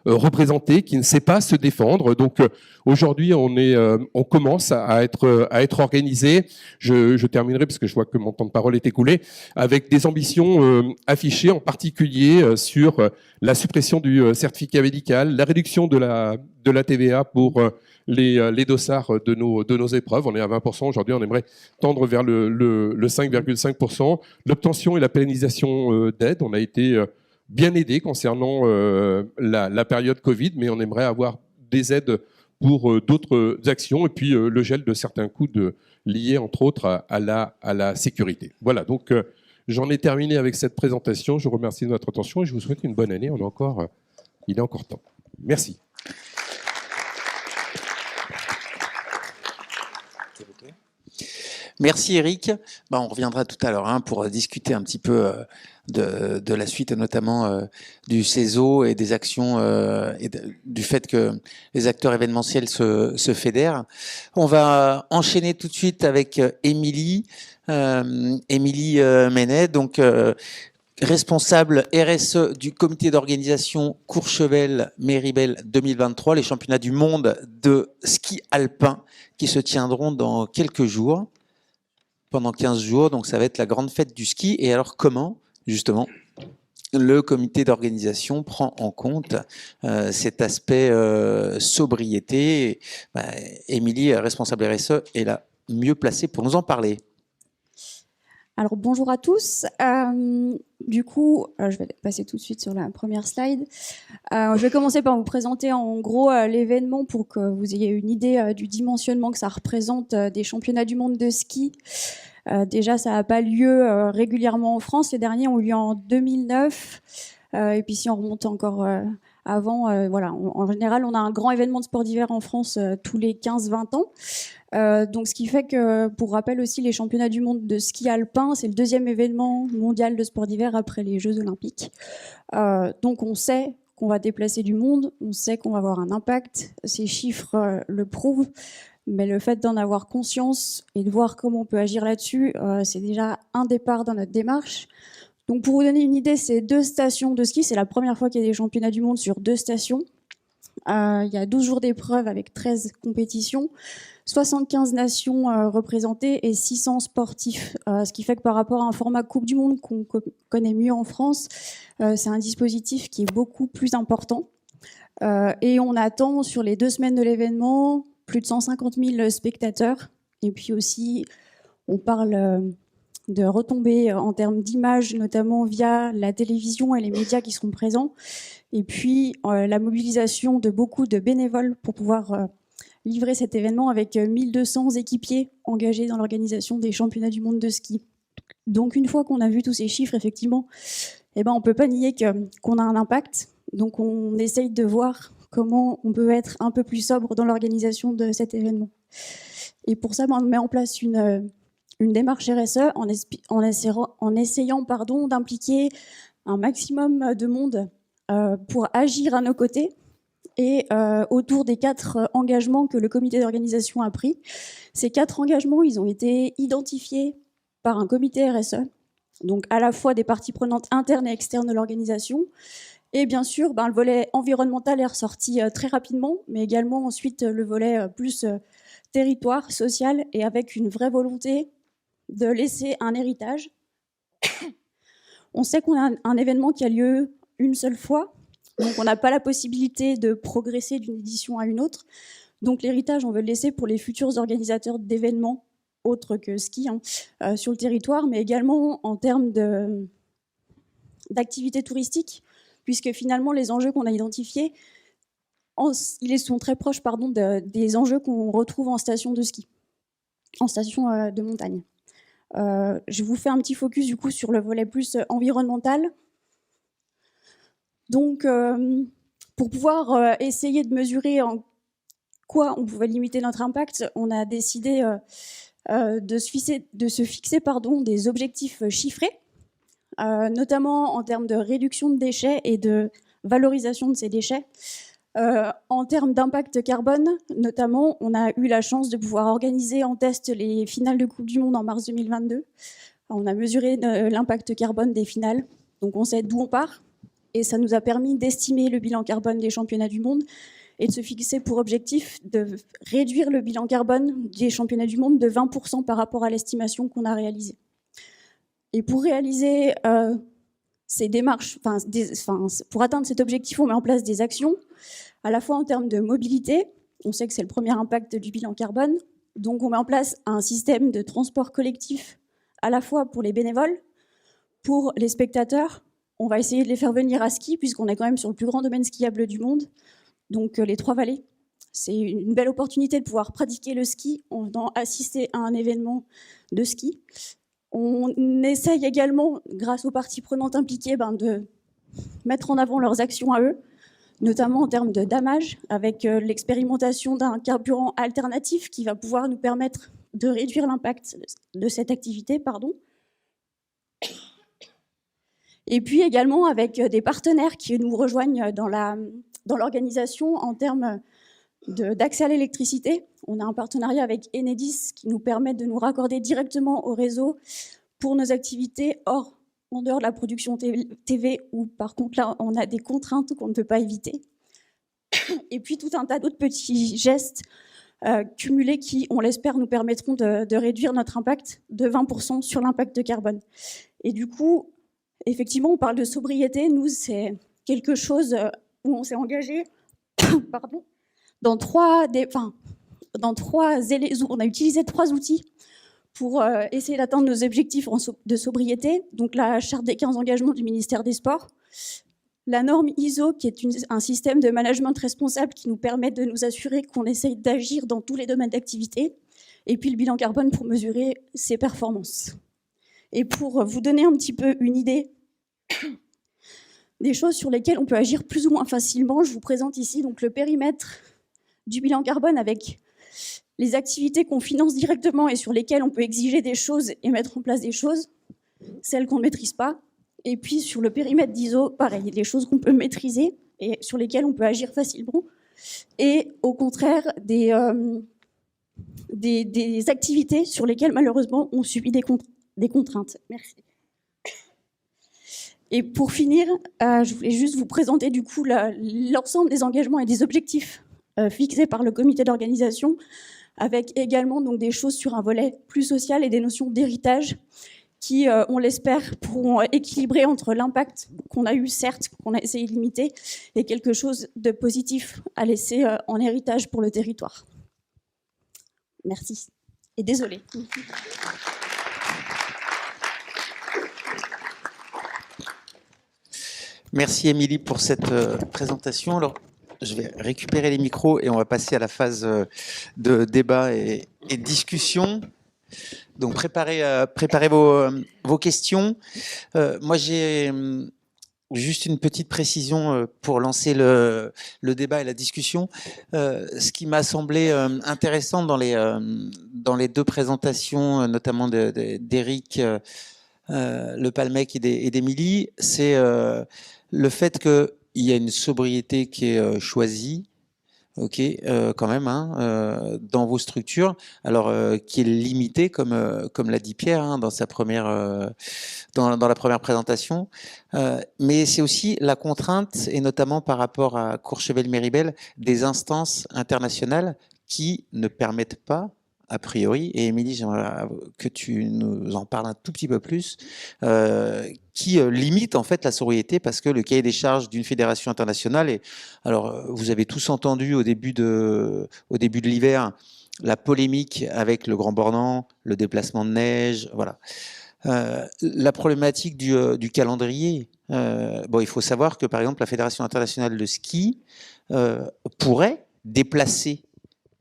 représentée, qui ne sait pas se défendre. Donc aujourd'hui, on commence à être organisé. Je terminerai parce que je vois que mon temps de parole est écoulé, avec des ambitions affichées, en particulier sur la suppression du certificat médical, la réduction de la TVA pour les dossards de nos épreuves. On est à 20%. Aujourd'hui, on aimerait tendre vers le 5,5%. L'obtention et la pérennisation d'aides. On a été bien aidé concernant la période Covid, mais on aimerait avoir des aides pour d'autres actions, et puis le gel de certains coûts liés, entre autres, à la sécurité. Voilà, donc j'en ai terminé avec cette présentation. Je vous remercie de votre attention et je vous souhaite une bonne année. Il est encore temps. Merci. Merci Eric. On reviendra tout à l'heure pour discuter un petit peu de la suite, et notamment du CESO et des actions et du fait que les acteurs événementiels se fédèrent. On va enchaîner tout de suite avec Émilie Menet, donc responsable RSE du comité d'organisation Courchevel-Méribel 2023, les championnats du monde de ski alpin qui se tiendront dans quelques jours, pendant 15 jours. Donc ça va être la grande fête du ski. Et alors comment, justement, le comité d'organisation prend en compte cet aspect sobriété? Émilie, responsable RSE, est la mieux placée pour nous en parler. Alors bonjour à tous. Du coup, je vais passer tout de suite sur la première slide. Je vais commencer par vous présenter en gros l'événement pour que vous ayez une idée du dimensionnement que ça représente des championnats du monde de ski. Déjà, ça n'a pas lieu régulièrement en France. Les derniers ont eu lieu en 2009. Et puis si on remonte encore avant, voilà, en général, on a un grand événement de sport d'hiver en France tous les 15-20 ans. Donc, ce qui fait que, pour rappel aussi, les championnats du monde de ski alpin, c'est le deuxième événement mondial de sport d'hiver après les Jeux Olympiques. Donc, on sait qu'on va déplacer du monde, on sait qu'on va avoir un impact. Ces chiffres le prouvent, mais le fait d'en avoir conscience et de voir comment on peut agir là-dessus, c'est déjà un départ dans notre démarche. Donc, pour vous donner une idée, c'est 2 stations de ski. C'est la première fois qu'il y a des championnats du monde sur 2 stations. Il y a 12 jours d'épreuves avec 13 compétitions. 75 nations représentées et 600 sportifs. Ce qui fait que par rapport à un format Coupe du Monde qu'on connaît mieux en France, c'est un dispositif qui est beaucoup plus important. Et on attend sur les 2 semaines de l'événement plus de 150 000 spectateurs. Et puis aussi, on parle de retombées en termes d'image, notamment via la télévision et les médias qui seront présents. Et puis, la mobilisation de beaucoup de bénévoles pour pouvoir livrer cet événement avec 1200 équipiers engagés dans l'organisation des championnats du monde de ski. Donc, une fois qu'on a vu tous ces chiffres, effectivement, on ne peut pas nier qu'on a un impact. Donc, on essaye de voir comment on peut être un peu plus sobre dans l'organisation de cet événement. Et pour ça, on met en place une démarche RSE en essayant d'impliquer un maximum de monde pour agir à nos côtés et autour des 4 engagements que le comité d'organisation a pris. Ces 4 engagements, ils ont été identifiés par un comité RSE, donc à la fois des parties prenantes internes et externes de l'organisation. Et bien sûr, le volet environnemental est ressorti très rapidement, mais également ensuite le volet plus territoire, social, et avec une vraie volonté de laisser un héritage. On sait qu'on a un événement qui a lieu une seule fois, donc on n'a pas la possibilité de progresser d'une édition à une autre. Donc l'héritage, on veut le laisser pour les futurs organisateurs d'événements autres que ski sur le territoire, mais également en termes d'activités touristiques, puisque finalement les enjeux qu'on a identifiés, ils sont très proches des enjeux qu'on retrouve en station de ski, en station de montagne. Je vous fais un petit focus du coup sur le volet plus environnemental. Donc, pour pouvoir essayer de mesurer en quoi on pouvait limiter notre impact, on a décidé de se fixer des objectifs chiffrés, notamment en termes de réduction de déchets et de valorisation de ces déchets. En termes d'impact carbone, notamment, on a eu la chance de pouvoir organiser en test les finales de Coupe du Monde en mars 2022. On a mesuré l'impact carbone des finales, donc on sait d'où on part, et ça nous a permis d'estimer le bilan carbone des championnats du monde et de se fixer pour objectif de réduire le bilan carbone des championnats du monde de 20% par rapport à l'estimation qu'on a réalisée. Et pour réaliser ces démarches, pour atteindre cet objectif, on met en place des actions, à la fois en termes de mobilité, on sait que c'est le premier impact du bilan carbone, donc on met en place un système de transport collectif à la fois pour les bénévoles, pour les spectateurs. On va essayer de les faire venir à ski, puisqu'on est quand même sur le plus grand domaine skiable du monde, donc les 3 vallées. C'est une belle opportunité de pouvoir pratiquer le ski en venant assister à un événement de ski. On essaye également, grâce aux parties prenantes impliquées, de mettre en avant leurs actions à eux, notamment en termes de damage, avec l'expérimentation d'un carburant alternatif qui va pouvoir nous permettre de réduire l'impact de cette activité, pardon. Et puis également avec des partenaires qui nous rejoignent dans l'organisation en termes d'accès à l'électricité. On a un partenariat avec Enedis qui nous permet de nous raccorder directement au réseau pour nos activités en dehors de la production TV, où par contre là on a des contraintes qu'on ne peut pas éviter. Et puis tout un tas d'autres petits gestes cumulés qui, on l'espère, nous permettront de réduire notre impact de 20% sur l'impact de carbone. Et du coup, effectivement, on parle de sobriété. Nous, c'est quelque chose où on s'est engagé pardon, on a utilisé 3 outils pour essayer d'atteindre nos objectifs de sobriété. Donc la charte des 15 engagements du ministère des Sports, la norme ISO, qui est un système de management responsable qui nous permet de nous assurer qu'on essaye d'agir dans tous les domaines d'activité, et puis le bilan carbone pour mesurer ses performances. Et pour vous donner un petit peu une idée des choses sur lesquelles on peut agir plus ou moins facilement, je vous présente ici donc le périmètre du bilan carbone avec les activités qu'on finance directement et sur lesquelles on peut exiger des choses et mettre en place des choses, celles qu'on ne maîtrise pas. Et puis sur le périmètre d'ISO, pareil, les choses qu'on peut maîtriser et sur lesquelles on peut agir facilement. Et au contraire, des activités sur lesquelles malheureusement on subit des contraintes. Merci. Et pour finir, je voulais juste vous présenter du coup l'ensemble des engagements et des objectifs fixés par le comité d'organisation, avec également donc des choses sur un volet plus social et des notions d'héritage qui, on l'espère, pourront équilibrer entre l'impact qu'on a eu, certes, qu'on a essayé de limiter, et quelque chose de positif à laisser en héritage pour le territoire. Merci. Et désolée. Merci Émilie pour cette présentation. Alors, je vais récupérer les micros et on va passer à la phase de débat et de discussion. Donc préparez vos questions. Moi j'ai juste une petite précision pour lancer le débat et la discussion. Ce qui m'a semblé intéressant dans les 2 présentations, notamment d'Éric Le Palmec et d'Émilie, c'est le fait qu'il y a une sobriété qui est choisie, quand même, dans vos structures, alors qui est limitée, comme l'a dit Pierre dans sa première, dans la première présentation, mais c'est aussi la contrainte, et notamment par rapport à Courchevel-Méribel, des instances internationales qui ne permettent pas, a priori, et Émilie, j'aimerais que tu nous en parles un tout petit peu plus, qui limite en fait la sobriété, parce que le cahier des charges d'une fédération internationale, et alors vous avez tous entendu au début de l'hiver la polémique avec le Grand Bornand, le déplacement de neige, voilà. La problématique du calendrier, il faut savoir que par exemple la Fédération internationale de ski pourrait déplacer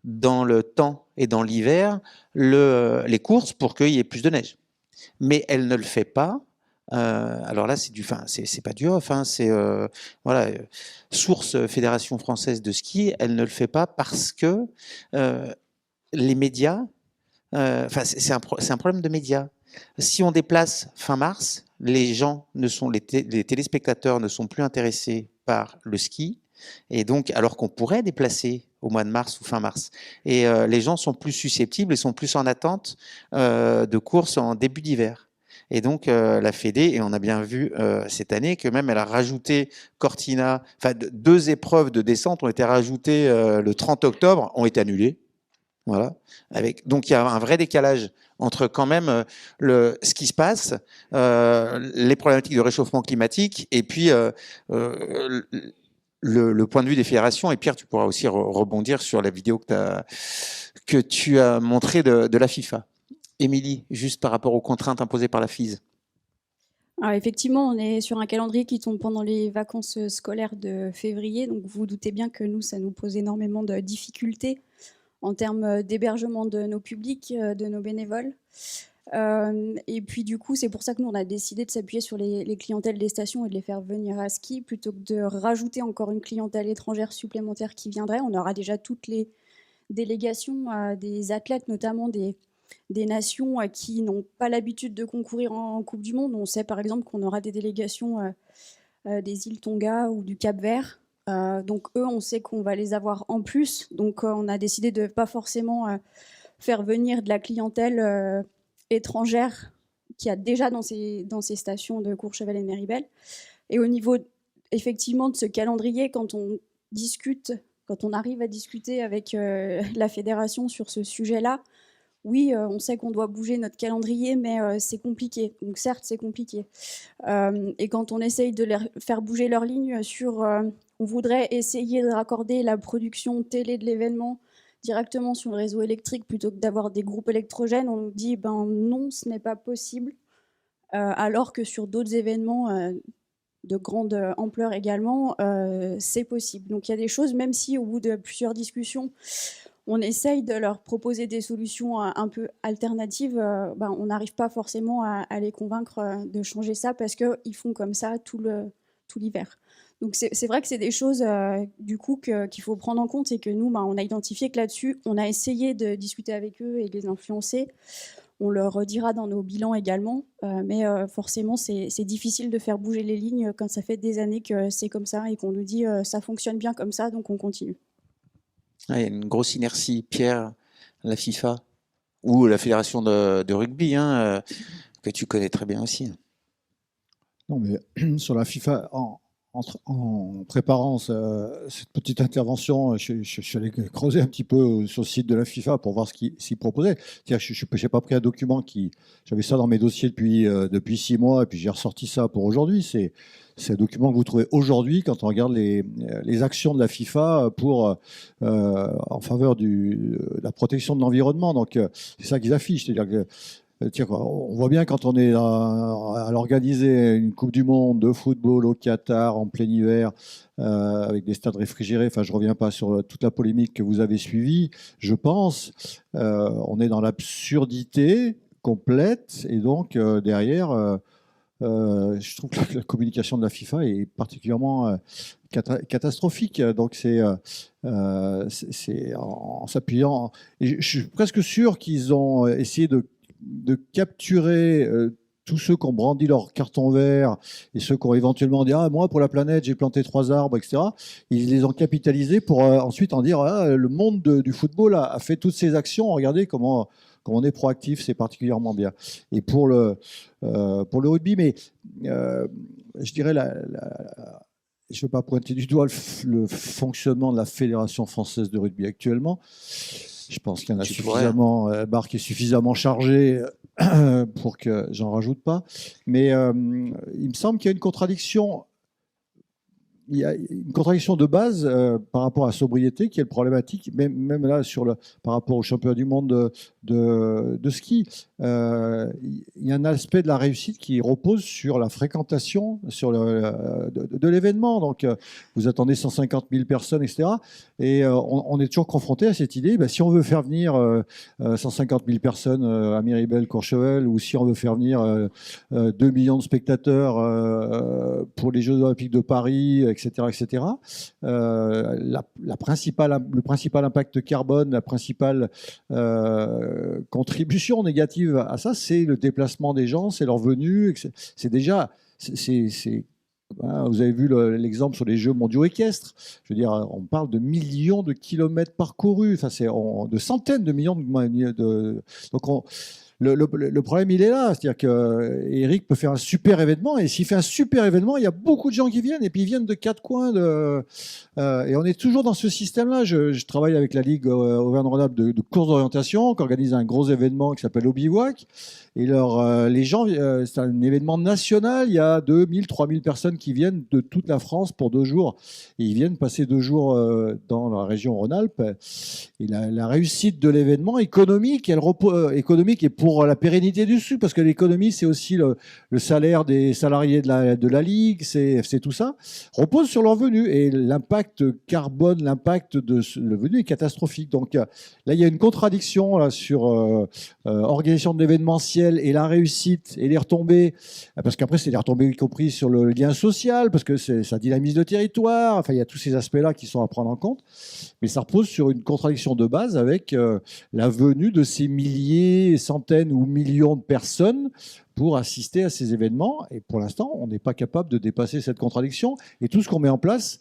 dans le temps et dans l'hiver les courses pour qu'il y ait plus de neige. Mais elle ne le fait pas. Alors là, c'est pas du off, c'est voilà, source Fédération française de ski, elle ne le fait pas parce que les médias, c'est un problème de médias. Si on déplace fin mars, les téléspectateurs ne sont plus intéressés par le ski, et donc alors qu'on pourrait déplacer au mois de mars ou fin mars. Et les gens sont plus susceptibles et sont plus en attente de courses en début d'hiver. Et donc la Fédé, et on a bien vu cette année que même elle a rajouté Cortina, 2 épreuves de descente ont été rajoutées le 30 octobre, ont été annulées. Voilà. Donc il y a un vrai décalage entre quand même ce qui se passe, les problématiques de réchauffement climatique, et puis le point de vue des fédérations. Et Pierre, tu pourras aussi rebondir sur la vidéo que tu as montrée de la FIFA. Émilie, juste par rapport aux contraintes imposées par la FIS. Alors effectivement, on est sur un calendrier qui tombe pendant les vacances scolaires de février, donc vous vous doutez bien que nous, ça nous pose énormément de difficultés en termes d'hébergement de nos publics, de nos bénévoles. Et puis du coup, c'est pour ça que nous, on a décidé de s'appuyer sur les clientèles des stations et de les faire venir à ski, plutôt que de rajouter encore une clientèle étrangère supplémentaire qui viendrait. On aura déjà toutes les délégations des athlètes, notamment des des nations qui n'ont pas l'habitude de concourir en Coupe du Monde. On sait par exemple qu'on aura des délégations des îles Tonga ou du Cap-Vert. Donc eux, on sait qu'on va les avoir en plus. Donc on a décidé de ne pas forcément faire venir de la clientèle étrangère qu'il y a déjà dans ces stations de Courchevel et de Méribel. Et au niveau effectivement de ce calendrier, quand on arrive à discuter avec la fédération sur ce sujet-là, oui, on sait qu'on doit bouger notre calendrier, mais c'est compliqué. Donc certes, c'est compliqué. Et quand on essaye de faire bouger leur ligne on voudrait essayer de raccorder la production télé de l'événement directement sur le réseau électrique plutôt que d'avoir des groupes électrogènes, on nous dit non, ce n'est pas possible. Alors que sur d'autres événements de grande ampleur également, c'est possible. Donc il y a des choses, même si au bout de plusieurs discussions, on essaye de leur proposer des solutions un peu alternatives, on n'arrive pas forcément à les convaincre de changer ça parce qu'ils font comme ça tout l'hiver. Donc c'est vrai que c'est des choses du coup qu'il faut prendre en compte et que nous, on a identifié que là-dessus, on a essayé de discuter avec eux et de les influencer. On le redira dans nos bilans également, mais forcément, c'est difficile de faire bouger les lignes quand ça fait des années que c'est comme ça et qu'on nous dit ça fonctionne bien comme ça, donc on continue. Il y a une grosse inertie, Pierre, la FIFA ou la fédération de rugby, que tu connais très bien aussi. Non, mais sur la FIFA, en préparant cette petite intervention, je suis allé creuser un petit peu sur le site de la FIFA pour voir ce qu'ils proposaient. Je n'ai pas pris un document j'avais ça dans mes dossiers depuis 6 mois, et puis j'ai ressorti ça pour aujourd'hui. C'est un document que vous trouvez aujourd'hui quand on regarde les actions de la FIFA en faveur de la protection de l'environnement. Donc, c'est ça qu'ils affichent. C'est-à-dire que on voit bien quand on est à l'organiser une Coupe du Monde de football au Qatar en plein hiver avec des stades réfrigérés. Enfin, je reviens pas sur toute la polémique que vous avez suivie. Je pense, on est dans l'absurdité complète et donc derrière, je trouve que la communication de la FIFA est particulièrement catastrophique. Donc c'est en s'appuyant. Et je suis presque sûr qu'ils ont essayé de capturer tous ceux qui ont brandi leur carton vert et ceux qui ont éventuellement dit moi pour la planète j'ai planté 3 arbres, etc. Ils les ont capitalisés pour ensuite en dire le monde du football a fait toutes ces actions, regardez comment on est proactif, c'est particulièrement bien. Et pour le rugby, mais je dirais je ne veux pas pointer du doigt le fonctionnement de la Fédération française de rugby actuellement. Je pense qu'il y en a suffisamment, Barque est suffisamment chargé pour que j'en rajoute pas. Mais il me semble qu'il y a une contradiction. Il y a une contradiction de base par rapport à la sobriété qui est problématique, même là par rapport au championnat du monde de ski. Il y a un aspect de la réussite qui repose sur la fréquentation de l'événement. Donc, vous attendez 150 000 personnes, etc. Et on est toujours confronté à cette idée, si on veut faire venir 150 000 personnes à Méribel, Courchevel, ou si on veut faire venir 2 millions de spectateurs pour les Jeux Olympiques de Paris, etc. Le principal impact carbone, la principale contribution négative à ça, c'est le déplacement des gens, c'est leur venue. C'est déjà... Vous avez vu l'exemple sur les Jeux mondiaux équestres. Je veux dire, on parle de millions de kilomètres parcourus, de centaines de millions donc le problème, il est là. C'est-à-dire qu'Éric peut faire un super événement, et s'il fait un super événement, il y a beaucoup de gens qui viennent, et puis ils viennent de 4 coins. Et on est toujours dans ce système-là. Je travaille avec la Ligue Auvergne-Rhône-Alpes de course d'orientation, qui organise un gros événement qui s'appelle au Bivouac. Et les gens, c'est un événement national. Il y a 2000, 3000 personnes qui viennent de toute la France pour 2 jours. Et ils viennent passer 2 jours dans la région Rhône-Alpes. Et la réussite de l'événement économique, et pour pour la pérennité du truc, parce que l'économie, c'est aussi le salaire des salariés de la Ligue, c'est tout ça, repose sur leur revenu. Et l'impact carbone, l'impact de le revenu est catastrophique. Donc là, il y a une contradiction là, sur organisation de l'événementiel et la réussite et les retombées, parce qu'après, c'est les retombées y compris sur le lien social, parce que ça dynamise le territoire. Enfin, il y a tous ces aspects-là qui sont à prendre en compte. Mais ça repose sur une contradiction de base avec la venue de ces milliers, centaines ou millions de personnes pour assister à ces événements. Et pour l'instant, on n'est pas capable de dépasser cette contradiction. Et tout ce qu'on met en place,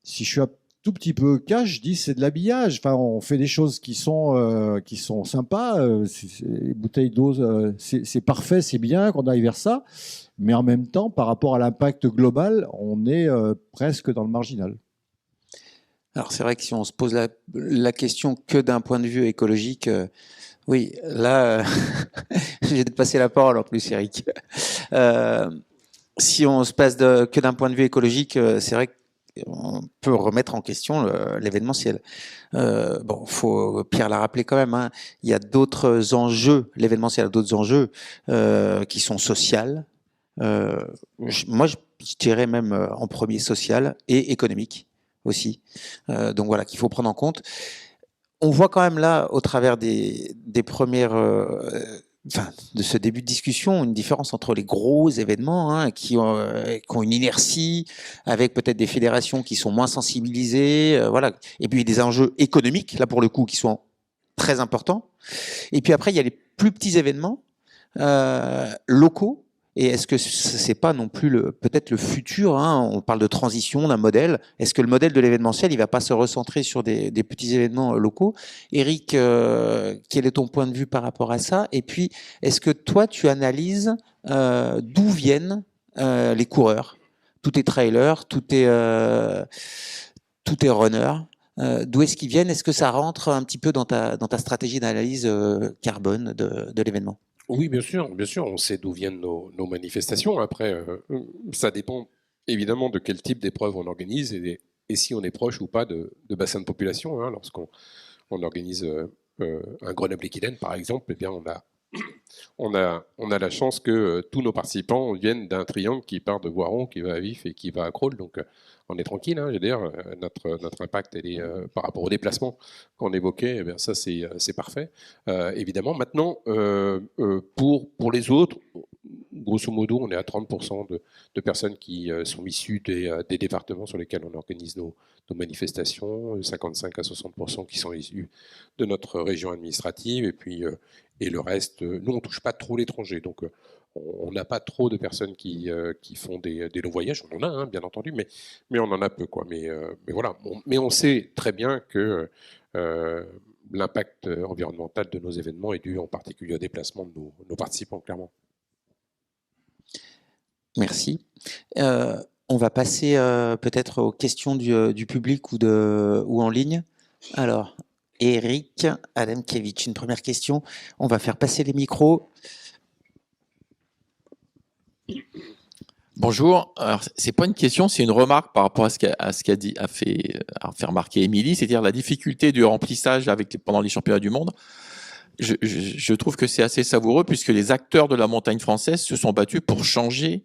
si je suis un tout petit peu cash, je dis c'est de l'habillage. Enfin, on fait des choses qui sont sympas. Les bouteilles d'eau, c'est parfait, c'est bien qu'on aille vers ça. Mais en même temps, par rapport à l'impact global, on est presque dans le marginal. Alors c'est vrai que si on se pose la question que d'un point de vue écologique, oui, là, j'ai passé la parole en plus, Eric. Si on se passe que d'un point de vue écologique, c'est vrai qu'on peut remettre en question l'événementiel. Bon, Pierre l'a rappelé quand même, hein, il y a d'autres enjeux, l'événementiel a d'autres enjeux qui sont sociaux. Moi, je dirais même en premier social et économique aussi. Donc voilà, qu'il faut prendre en compte. On voit quand même là, au travers des premières, de ce début de discussion, une différence entre les gros événements hein, qui ont une inertie, avec peut-être des fédérations qui sont moins sensibilisées, voilà. Et puis des enjeux économiques, là pour le coup, qui sont très importants. Et puis après, il y a les plus petits événements locaux. Et est-ce que c'est pas non plus peut-être le futur hein, on parle de transition d'un modèle. Est-ce que le modèle de l'événementiel, il va pas se recentrer sur des petits événements locaux? Eric, quel est ton point de vue par rapport à ça? Et puis, est-ce que toi, tu analyses d'où viennent les coureurs? Tout est trailer, tout est runner. D'où est-ce qu'ils viennent? Est-ce que ça rentre un petit peu dans ta stratégie d'analyse carbone de l'événement? Oui, bien sûr, on sait d'où viennent nos manifestations. Après, ça dépend évidemment de quel type d'épreuve on organise et si on est proche ou pas de bassins de population. Hein. Lorsqu'on organise un Grenoble-Aquitaine, par exemple, eh bien on a la chance que tous nos participants viennent d'un triangle qui part de Voiron, qui va à Vif et qui va à Crolles. Donc, on est tranquille. Hein, je veux dire, notre impact, elle est, par rapport au déplacement qu'on évoquait, eh bien, ça, c'est parfait. Évidemment, maintenant, pour les autres, grosso modo, on est à 30% de personnes qui sont issues des départements sur lesquels on organise nos manifestations, 55 à 60% qui sont issus de notre région administrative, et puis et le reste, nous, on ne touche pas trop l'étranger. Donc, on n'a pas trop de personnes qui font des longs voyages. On en a, hein, bien entendu, mais on en a peu. Quoi. Mais voilà. Mais on sait très bien que l'impact environnemental de nos événements est dû en particulier au déplacement de nos participants, clairement. Merci. On va passer peut-être aux questions du public ou en ligne. Alors, Eric Adamkiewicz, une première question. On va faire passer les micros. Bonjour. Alors, c'est pas une question, c'est une remarque par rapport à ce qu'a fait remarquer Émilie, c'est-à-dire la difficulté du remplissage pendant les championnats du monde. Je trouve que c'est assez savoureux puisque les acteurs de la montagne française se sont battus pour changer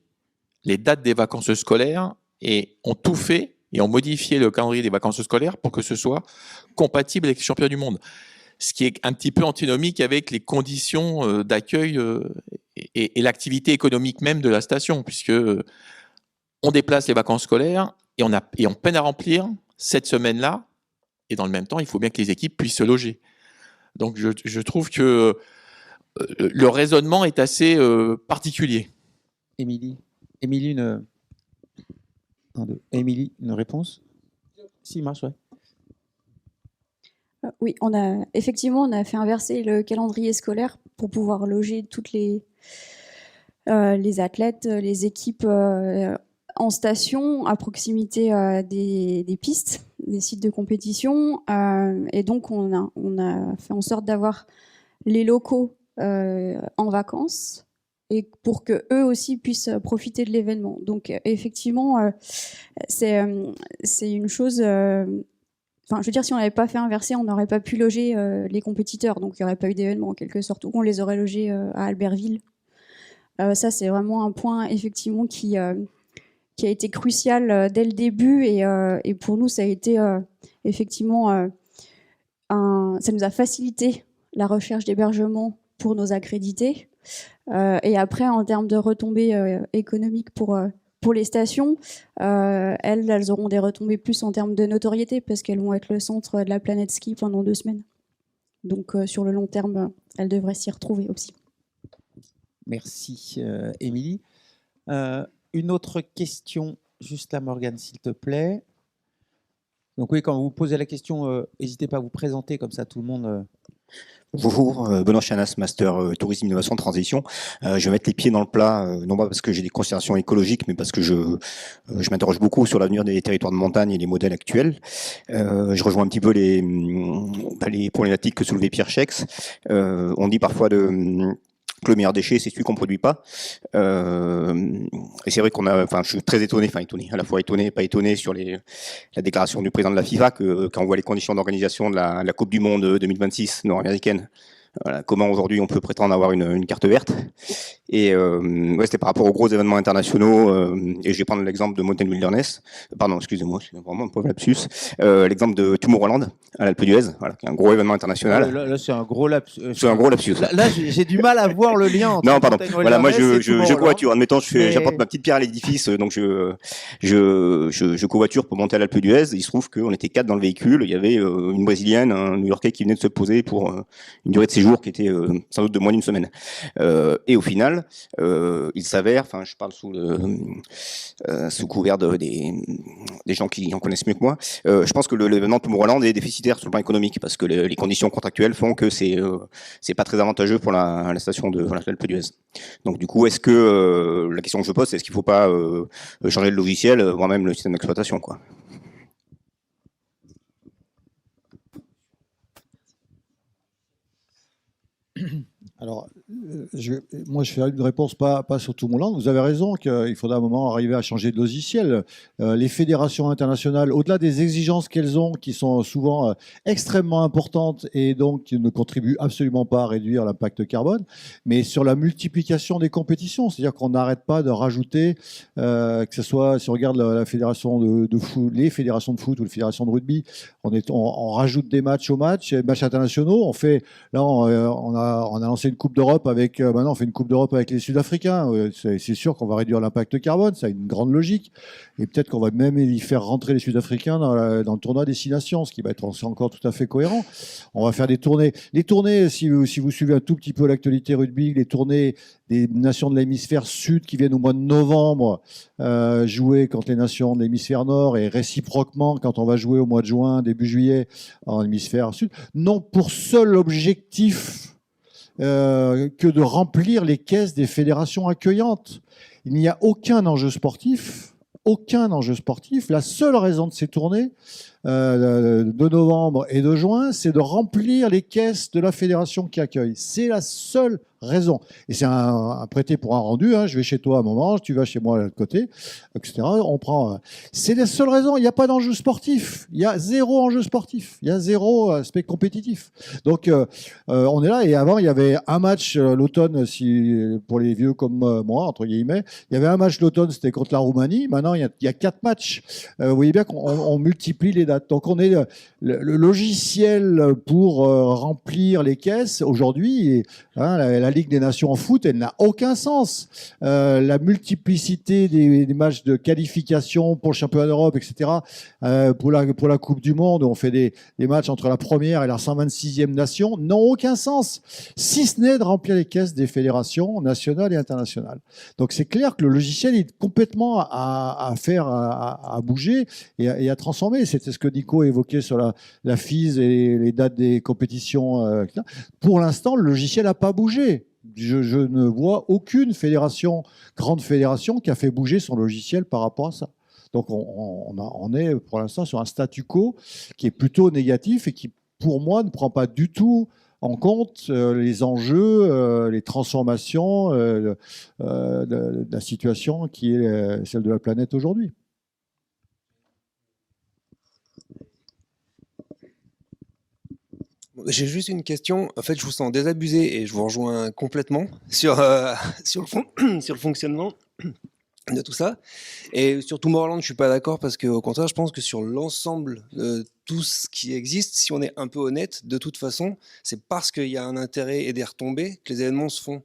les dates des vacances scolaires et ont tout fait et ont modifié le calendrier des vacances scolaires pour que ce soit compatible avec les championnats du monde. Ce qui est un petit peu antinomique avec les conditions d'accueil et l'activité économique même de la station, puisque on déplace les vacances scolaires et on peine à remplir cette semaine-là, et dans le même temps, il faut bien que les équipes puissent se loger. Donc je trouve que le raisonnement est assez particulier. Émilie, une réponse? Si, marche, ouais. Oui, on a fait inverser le calendrier scolaire pour pouvoir loger toutes les athlètes, les équipes en station à proximité des pistes, des sites de compétition. Et donc, on a fait en sorte d'avoir les locaux en vacances et pour que eux aussi puissent profiter de l'événement. Donc, effectivement, c'est une chose Enfin, je veux dire, si on n'avait pas fait inverser, on n'aurait pas pu loger les compétiteurs, donc il n'y aurait pas eu d'événement en quelque sorte, ou on les aurait logés à Albertville. Ça, c'est vraiment un point effectivement qui a été crucial dès le début, et pour nous, ça a été effectivement ça nous a facilité la recherche d'hébergement pour nos accrédités. Et après, en termes de retombées économiques pour les stations, elles auront des retombées plus en termes de notoriété parce qu'elles vont être le centre de la planète ski pendant 2 semaines. Donc sur le long terme, elles devraient s'y retrouver aussi. Merci, Émilie. Une autre question, juste là, Morgane, s'il te plaît. Donc oui, quand vous posez la question, n'hésitez pas à vous présenter, comme ça tout le monde... Bonjour, Benoît Chanas, Master Tourisme, Innovation, Transition. Je vais mettre les pieds dans le plat, non pas parce que j'ai des considérations écologiques, mais parce que je m'interroge beaucoup sur l'avenir des territoires de montagne et les modèles actuels. Je rejoins un petit peu les problématiques que soulevait Pierre Chex. On dit parfois que le meilleur déchet, c'est celui qu'on produit pas. Et c'est vrai je suis très étonné, à la fois étonné et pas étonné sur la déclaration du président de la FIFA que quand on voit les conditions d'organisation de la Coupe du Monde 2026 nord-américaine. Voilà, comment aujourd'hui on peut prétendre avoir une carte verte. Et c'était par rapport aux gros événements internationaux, et je vais prendre l'exemple de Mountain Wilderness, pardon, excusez-moi, c'est vraiment un pauvre lapsus, l'exemple de Tomorrowland à l'Alpe d'Huez, voilà, qui est un gros événement international. Là c'est un gros lapsus. C'est un gros lapsus. Là j'ai du mal à voir le lien entre non, pardon. Mountain Voilà, moi Wilderness je covoiture. Admettons, j'apporte ma petite pierre à l'édifice, donc je covoiture pour monter à l'Alpe d'Huez. Il se trouve qu'on était 4 dans le véhicule. Il y avait une Brésilienne, un New-Yorkais qui venait de se poser pour une durée de séjour qui était sans doute de moins d'une semaine. Et au final, il s'avère, je parle sous couvert des gens qui en connaissent mieux que moi, je pense que l'événement Tomorrowland est déficitaire sur le plan économique parce que les conditions contractuelles font que c'est pas très avantageux pour la station de l'Alpe d'Huez. Donc du coup, est-ce que la question que je pose, c'est est-ce qu'il ne faut pas changer le logiciel, voire même le système d'exploitation, quoi. Alors, moi, je fais une réponse pas sur Tomorrowland. Vous avez raison qu'il faudra à un moment arriver à changer de logiciel. Les fédérations internationales, au-delà des exigences qu'elles ont, qui sont souvent extrêmement importantes et donc qui ne contribuent absolument pas à réduire l'impact carbone, mais sur la multiplication des compétitions, c'est-à-dire qu'on n'arrête pas de rajouter, que ce soit, si on regarde la fédération de foot, les fédérations de foot ou les fédérations de rugby, on rajoute des matchs aux matchs internationaux. On a lancé une Coupe d'Europe maintenant on fait une Coupe d'Europe avec les Sud-Africains. C'est sûr qu'on va réduire l'impact carbone, ça a une grande logique. Et peut-être qu'on va même y faire rentrer les Sud-Africains dans le tournoi Destination, ce qui va être encore tout à fait cohérent. On va faire des tournées. Les tournées, si vous suivez un tout petit peu l'actualité rugby, les tournées des nations de l'hémisphère sud qui viennent au mois de novembre jouer contre les nations de l'hémisphère nord et réciproquement quand on va jouer au mois de juin, début juillet en hémisphère sud, n'ont pour seul objectif que de remplir les caisses des fédérations accueillantes. Il n'y a aucun enjeu sportif. La seule raison de ces tournées de novembre et de juin, c'est de remplir les caisses de la fédération qui accueille. C'est la seule raison. Et c'est un prêté pour un rendu. Je vais chez toi un moment, tu vas chez moi de l'autre côté, etc. On prend. C'est la seule raison. Il n'y a pas d'enjeu sportif. Il y a zéro enjeu sportif. Il y a zéro aspect compétitif. Donc on est là. Et avant, il y avait un match l'automne, pour les vieux comme moi, entre guillemets, il y avait un match l'automne, c'était contre la Roumanie. Maintenant, il y a 4 matchs. Vous voyez bien qu'on multiplie les dates. Donc on est le logiciel pour remplir les caisses aujourd'hui. La Ligue des Nations en foot, elle n'a aucun sens. La multiplicité des matchs de qualification pour le championnat d'Europe, etc. Pour la Coupe du Monde, on fait des matchs entre la première et la 126e nation, n'ont aucun sens, si ce n'est de remplir les caisses des fédérations nationales et internationales. Donc c'est clair que le logiciel est complètement à bouger et à transformer. C'était ce que Nico évoquait sur la FIS et les dates des compétitions. Etc. Pour l'instant, le logiciel n'a pas bougé. Je ne vois aucune grande fédération qui a fait bouger son logiciel par rapport à ça. Donc on est pour l'instant sur un statu quo qui est plutôt négatif et qui, pour moi, ne prend pas du tout en compte les enjeux, les transformations de la situation qui est celle de la planète aujourd'hui. J'ai juste une question. En fait, je vous sens désabusé et je vous rejoins complètement sur, sur le fonctionnement de tout ça. Et sur Tomorrowland, je suis pas d'accord parce qu'au contraire, je pense que sur l'ensemble de tout ce qui existe, si on est un peu honnête, de toute façon, c'est parce qu'il y a un intérêt et des retombées que les événements se font.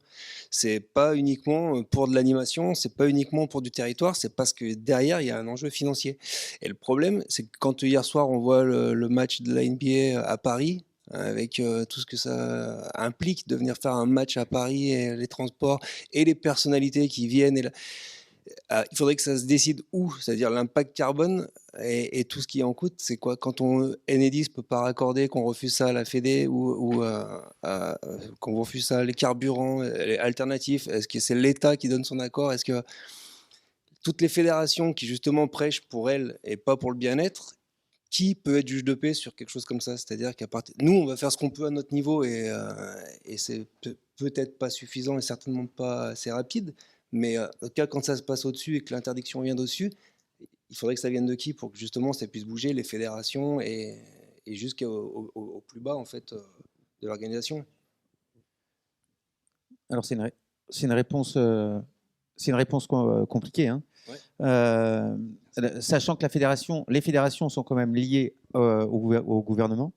C'est pas uniquement pour de l'animation, c'est pas uniquement pour du territoire, c'est parce que derrière, il y a un enjeu financier. Et le problème, c'est que quand hier soir, on voit le match de la NBA à Paris, avec tout ce que ça implique de venir faire un match à Paris et les transports et les personnalités qui viennent. Il faudrait que ça se décide où, c'est-à-dire l'impact carbone et tout ce qui en coûte. C'est quoi quand Enedis peut pas raccorder, qu'on refuse ça à la Fédé ou qu'on refuse ça les carburants les alternatifs. Est-ce que c'est l'État qui donne son accord? Est-ce que toutes les fédérations qui justement prêchent pour elles et pas pour le bien-être, qui peut être juge de paix sur quelque chose comme ça? C'est-à-dire qu'à partir nous, on va faire ce qu'on peut à notre niveau et c'est peut-être pas suffisant et certainement pas assez rapide. Mais en tout cas, quand ça se passe au-dessus et que l'interdiction vient d'au-dessus, il faudrait que ça vienne de qui pour que justement ça puisse bouger les fédérations et jusqu'au plus bas en fait de l'organisation. Alors c'est une réponse compliquée, hein. Ouais. Sachant que les fédérations sont quand même liées au gouvernement.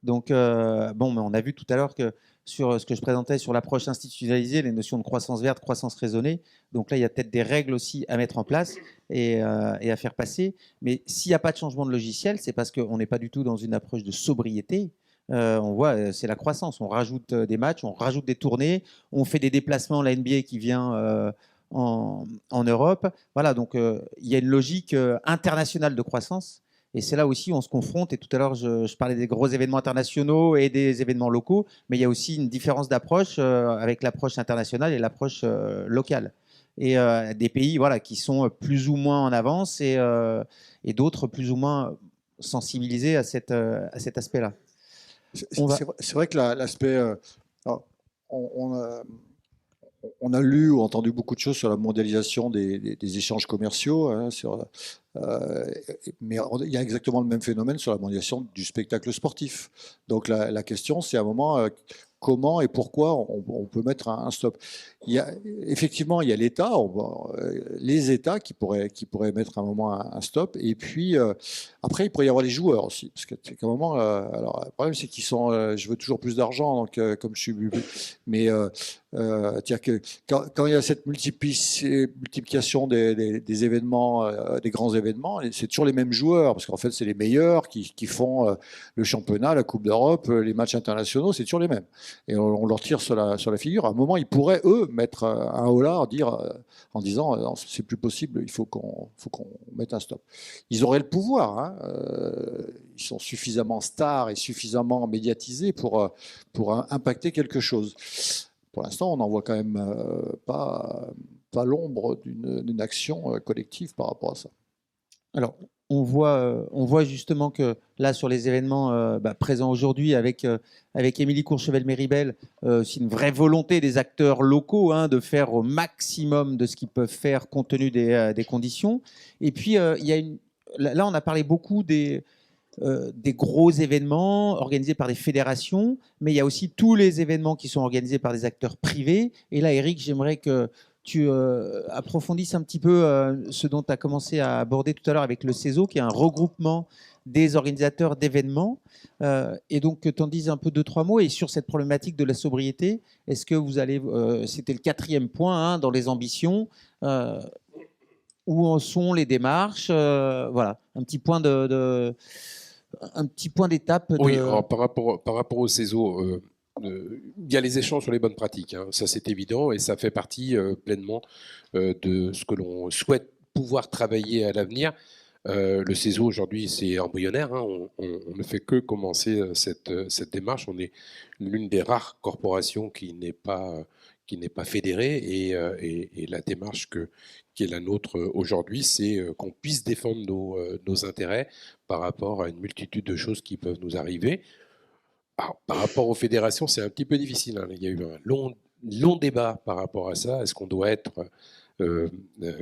Donc bon, mais on a vu tout à l'heure que sur ce que je présentais sur l'approche institutionnalisée, les notions de croissance verte, croissance raisonnée. Donc là, il y a peut-être des règles aussi à mettre en place et à faire passer. Mais s'il n'y a pas de changement de logiciel, c'est parce qu'on n'est pas du tout dans une approche de sobriété. On voit, c'est la croissance. On rajoute des matchs, on rajoute des tournées, on fait des déplacements. La NBA qui vient en Europe. Voilà, donc il y a une logique internationale de croissance. Et c'est là aussi où on se confronte. Et tout à l'heure, je parlais des gros événements internationaux et des événements locaux, mais il y a aussi une différence d'approche avec l'approche internationale et l'approche locale. Et des pays voilà, qui sont plus ou moins en avance et d'autres plus ou moins sensibilisés à cet aspect-là. C'est vrai que l'aspect... on a lu ou entendu beaucoup de choses sur la mondialisation des échanges commerciaux, hein, mais il y a exactement le même phénomène sur la mondialisation du spectacle sportif. Donc la question, c'est à un moment comment et pourquoi on peut mettre un stop. Effectivement, il y a l'État, les États qui pourraient mettre à un moment un stop. Et puis après, il pourrait y avoir les joueurs aussi, parce qu'à un moment, alors le problème c'est qu'ils sont, je veux toujours plus d'argent, donc comme je suis, mais c'est-à-dire que quand il y a cette multiplication des événements, des grands événements, c'est toujours les mêmes joueurs, parce qu'en fait, c'est les meilleurs qui font le championnat, la Coupe d'Europe, les matchs internationaux, c'est toujours les mêmes. Et on leur tire sur la figure. À un moment, ils pourraient, eux, mettre un holà, en disant non, c'est plus possible, il faut qu'on mette un stop. Ils auraient le pouvoir, hein, ils sont suffisamment stars et suffisamment médiatisés pour impacter quelque chose. Pour l'instant, on n'en voit quand même pas l'ombre d'une action collective par rapport à ça. Alors, on voit justement que là, sur les événements présents aujourd'hui, avec Émilie Courchevel-Méribel, c'est une vraie volonté des acteurs locaux de faire au maximum de ce qu'ils peuvent faire compte tenu des conditions. Et puis, là, on a parlé beaucoup des gros événements organisés par des fédérations, mais il y a aussi tous les événements qui sont organisés par des acteurs privés. Et là, Eric, j'aimerais que tu approfondisses un petit peu ce dont tu as commencé à aborder tout à l'heure avec le CESO, qui est un regroupement des organisateurs d'événements. Et donc, que tu en dises un peu 2-3 mots. Et sur cette problématique de la sobriété, est-ce que vous allez... c'était le 4e point dans les ambitions. Où en sont les démarches voilà, un petit point d'étape. Oui, alors, par rapport au CESO, il y a les échanges sur les bonnes pratiques, hein, ça c'est évident, et ça fait partie pleinement de ce que l'on souhaite pouvoir travailler à l'avenir. Le CESO aujourd'hui c'est embryonnaire, hein, on ne fait que commencer cette démarche. On est l'une des rares corporations qui n'est pas fédérée, et la démarche qui est la nôtre aujourd'hui, c'est qu'on puisse défendre nos intérêts par rapport à une multitude de choses qui peuvent nous arriver. Alors, par rapport aux fédérations, c'est un petit peu difficile, hein. Il y a eu un long débat par rapport à ça. Est-ce qu'on doit être,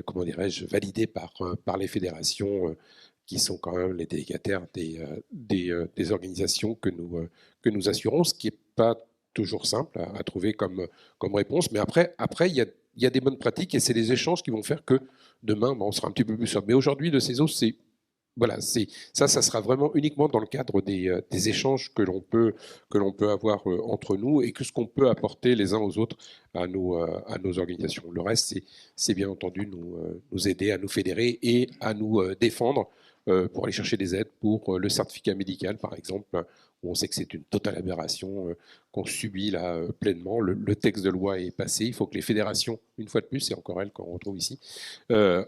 comment dirais-je, validé par les fédérations qui sont quand même les délégataires des organisations que nous assurons, ce qui n'est pas toujours simple à trouver comme réponse. Mais après il y a des bonnes pratiques et c'est les échanges qui vont faire que demain, on sera un petit peu plus sobre. Mais aujourd'hui, le CESO, ça sera vraiment uniquement dans le cadre des échanges que l'on peut avoir entre nous et que ce qu'on peut apporter les uns aux autres à nos organisations. Le reste, c'est bien entendu nous aider à nous fédérer et à nous défendre pour aller chercher des aides pour le certificat médical, par exemple, où on sait que c'est une totale aberration qu'on subit là pleinement. Le texte de loi est passé. Il faut que les fédérations, une fois de plus, c'est encore elles qu'on retrouve ici,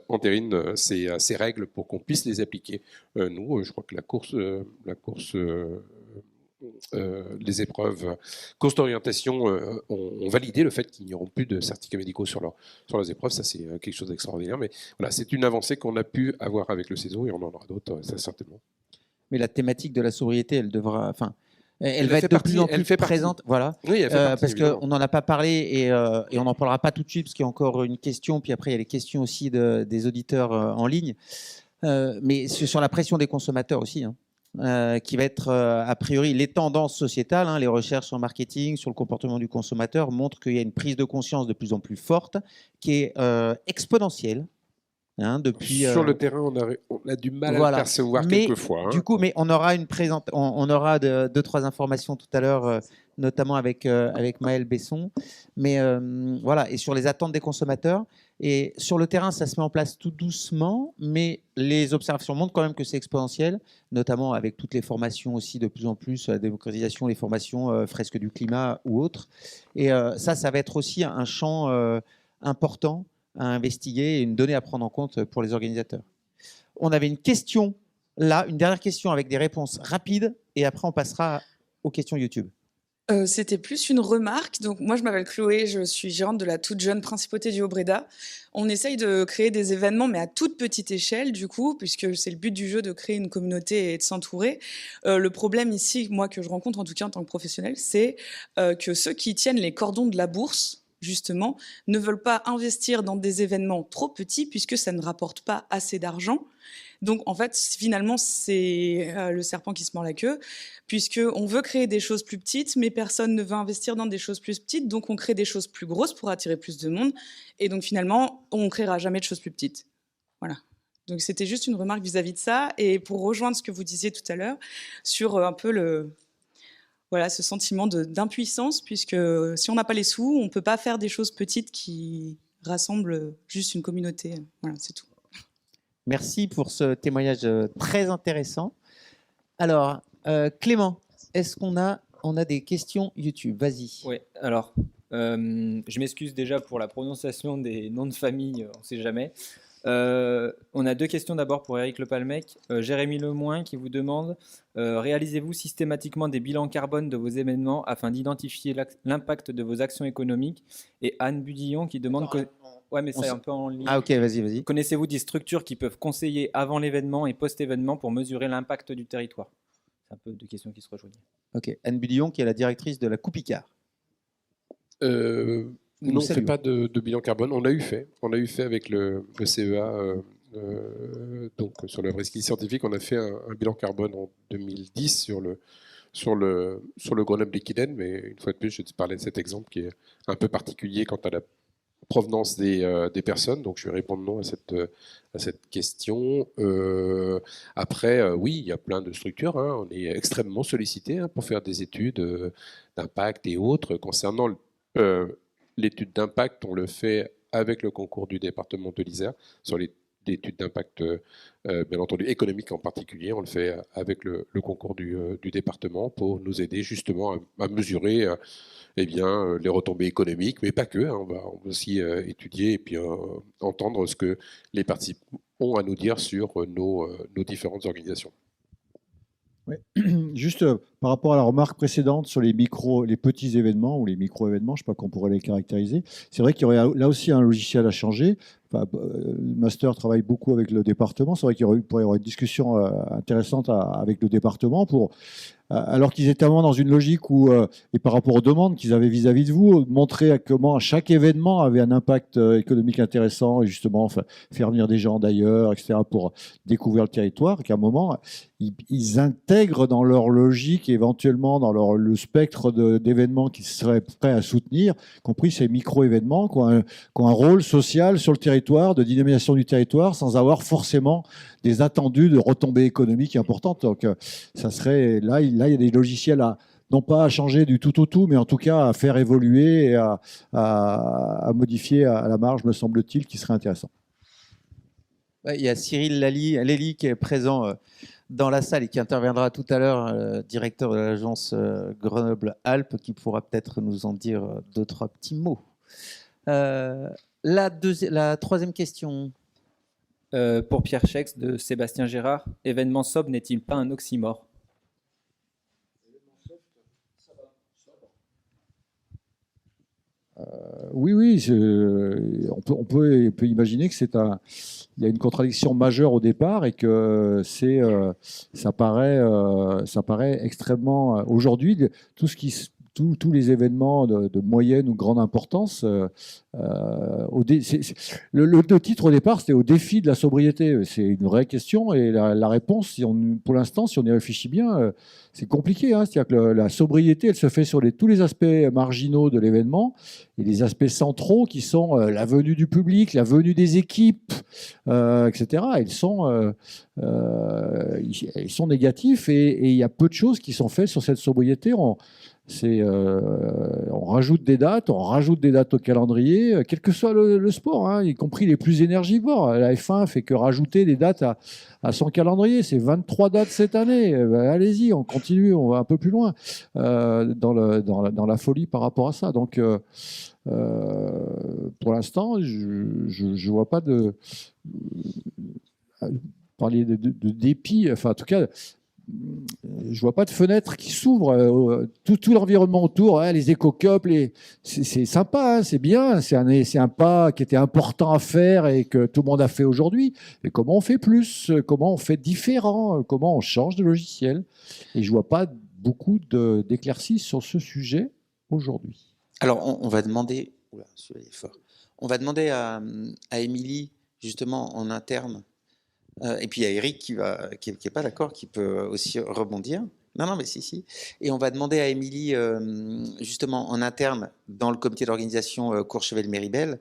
entérinent ces règles pour qu'on puisse les appliquer. Nous, je crois que les épreuves course d'orientation ont validé le fait qu'ils n'auront plus de certificats médicaux sur leurs épreuves. Ça, c'est quelque chose d'extraordinaire. Mais voilà, c'est une avancée qu'on a pu avoir avec le CESO et on en aura d'autres, ça certainement. Mais la thématique de la sobriété, elle devra, elle va être de plus en plus présente. Voilà. Oui, elle fait partie, parce évidemment. qu'on n'en a pas parlé et on n'en parlera pas tout de suite parce qu'il y a encore une question. Puis après, il y a les questions aussi des auditeurs en ligne. Mais sur la pression des consommateurs aussi, qui va être a priori les tendances sociétales, les recherches en marketing sur le comportement du consommateur montrent qu'il y a une prise de conscience de plus en plus forte qui est exponentielle. Depuis, sur le terrain, on a du mal à le percevoir quelquefois. Du coup, mais on aura on aura deux, trois informations tout à l'heure, notamment avec Maël Besson. Mais voilà, et sur les attentes des consommateurs. Et sur le terrain, ça se met en place tout doucement, mais les observations montrent quand même que c'est exponentiel, notamment avec toutes les formations aussi de plus en plus, la démocratisation, les formations fresques du climat ou autres. Et ça va être aussi un champ important à investiguer et une donnée à prendre en compte pour les organisateurs. On avait une question là, une dernière question avec des réponses rapides et après on passera aux questions YouTube. C'était plus une remarque. Donc moi, je m'appelle Chloé, je suis gérante de la toute jeune Principauté du Haut-Breda. On essaye de créer des événements, mais à toute petite échelle, du coup, puisque c'est le but du jeu de créer une communauté et de s'entourer. Le problème ici, moi, que je rencontre en tout cas en tant que professionnel, c'est que ceux qui tiennent les cordons de la bourse, justement, ne veulent pas investir dans des événements trop petits puisque ça ne rapporte pas assez d'argent. Donc, en fait, finalement, c'est le serpent qui se mord la queue, puisqu'on veut créer des choses plus petites, mais personne ne veut investir dans des choses plus petites, donc on crée des choses plus grosses pour attirer plus de monde, et donc finalement, on ne créera jamais de choses plus petites. Voilà. Donc, c'était juste une remarque vis-à-vis de ça, et pour rejoindre ce que vous disiez tout à l'heure, sur un peu ce sentiment d'impuissance, puisque si on n'a pas les sous, on ne peut pas faire des choses petites qui rassemblent juste une communauté. Voilà, c'est tout. Merci pour ce témoignage très intéressant. Alors, Clément, est-ce qu'on a des questions YouTube? Vas-y. Oui, alors, je m'excuse déjà pour la prononciation des noms de famille, on ne sait jamais. On a deux questions d'abord pour Eric Lepalmec. Jérémy Lemoin qui vous demande réalisez-vous systématiquement des bilans carbone de vos événements afin d'identifier l'impact de vos actions économiques? Et Anne Budillon qui demande ouais, mais c'est un peu en ligne. Ah ok, vas-y. Connaissez-vous des structures qui peuvent conseiller avant l'événement et post-événement pour mesurer l'impact du territoire? C'est un peu deux questions qui se rejoignent. Ok, Anne Budillon qui est la directrice de la Coupe Icare. Non, on ne fait pas de bilan carbone. On a eu fait avec le CEA, donc sur le rescrit scientifique, on a fait un bilan carbone en 2010 sur le Grenoble Liquiden, mais une fois de plus, je te parlais de cet exemple qui est un peu particulier quant à la provenance des personnes, donc je vais répondre non à cette question. Après, oui, il y a plein de structures, on est extrêmement sollicité pour faire des études d'impact et autres. Concernant l'étude d'impact, on le fait avec le concours du département de l'Isère, sur l'étude d'impact, bien entendu, économique en particulier. On le fait avec le concours du département pour nous aider justement à mesurer les retombées économiques, mais pas que. On va aussi étudier et puis entendre ce que les participants ont à nous dire sur nos différentes organisations. Ouais. Juste par rapport à la remarque précédente sur les petits événements ou les micro-événements, je ne sais pas qu'on pourrait les caractériser, c'est vrai qu'il y aurait là aussi un logiciel à changer. Enfin, le master travaille beaucoup avec le département. C'est vrai qu'il pourrait y avoir une discussion intéressante avec le département pour alors qu'ils étaient vraiment dans une logique où, et par rapport aux demandes qu'ils avaient vis-à-vis de vous, montrer à comment chaque événement avait un impact économique intéressant et justement faire venir des gens d'ailleurs, etc., pour découvrir le territoire, qu'à un moment, ils intègrent dans leur logique, éventuellement dans le spectre d'événements qu'ils seraient prêts à soutenir, compris ces micro-événements qui ont un rôle social sur le territoire, de dynamisation du territoire, sans avoir forcément des attendus de retombées économiques importantes. Donc, ça serait là, il y a des logiciels non pas à changer du tout au tout, mais en tout cas à faire évoluer et à modifier à la marge, me semble-t-il, qui serait intéressant. Il y a Cyril Lély qui est présent dans la salle et qui interviendra tout à l'heure, directeur de l'agence Grenoble-Alpes, qui pourra peut-être nous en dire deux, trois petits mots. La troisième question. Pour Pierre Chex de Sébastien Gérard, événement sobre n'est-il pas un oxymore? Oui, on peut imaginer que il y a une contradiction majeure au départ et que ça paraît extrêmement. Aujourd'hui, tous les événements de moyenne ou grande importance, le titre au départ, c'était au défi de la sobriété. C'est une vraie question et la réponse, pour l'instant, si on y réfléchit bien, c'est compliqué. C'est-à-dire que la sobriété, elle se fait sur tous les aspects marginaux de l'événement et les aspects centraux qui sont la venue du public, la venue des équipes, etc. Ils sont négatifs et il y a peu de choses qui sont faites sur cette sobriété. On rajoute des dates au calendrier, quel que soit le sport, y compris les plus énergivores. La F1 fait que rajouter des dates à son calendrier. C'est 23 dates cette année. Allez-y, on continue, on va un peu plus loin dans la folie par rapport à ça. Donc, pour l'instant, je vois pas parler de dépit. Enfin, en tout cas, je vois pas de fenêtre qui s'ouvre. Tout l'environnement autour, les éco-cups, c'est sympa, c'est bien, c'est un pas qui était important à faire et que tout le monde a fait aujourd'hui. Mais comment on fait plus? Comment on fait différent? Comment on change de logiciel? Et je vois pas beaucoup d'éclaircies sur ce sujet aujourd'hui. Alors, on va demander. Oula, celui-là est fort. On va demander à Émilie, justement, en interne. Et puis il y a Eric qui est pas d'accord, qui peut aussi rebondir. Non, mais si. Et on va demander à Émilie, justement en interne, dans le comité d'organisation Courchevel-Méribel,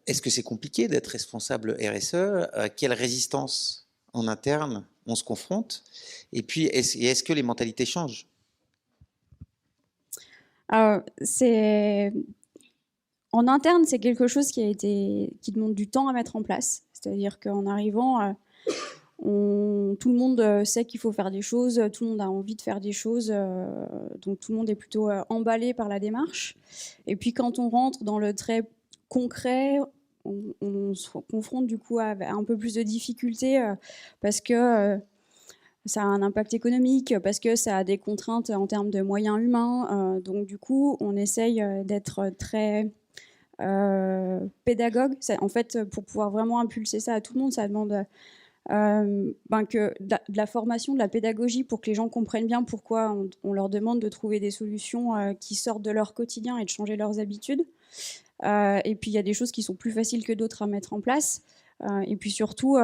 est-ce que c'est compliqué d'être responsable RSE? À quelle résistance en interne on se confronte? Et puis, est-ce que les mentalités changent? En interne, c'est quelque chose qui demande du temps à mettre en place. C'est-à-dire qu'en arrivant, tout le monde sait qu'il faut faire des choses, tout le monde a envie de faire des choses, donc tout le monde est plutôt emballé par la démarche. Et puis quand on rentre dans le très concret, on se confronte du coup à un peu plus de difficultés parce que ça a un impact économique, parce que ça a des contraintes en termes de moyens humains. Donc du coup, on essaye d'être très pédagogue. En fait, pour pouvoir vraiment impulser ça à tout le monde, ça demande que de la formation, de la pédagogie pour que les gens comprennent bien pourquoi on leur demande de trouver des solutions qui sortent de leur quotidien et de changer leurs habitudes. Et puis il y a des choses qui sont plus faciles que d'autres à mettre en place. Et puis surtout,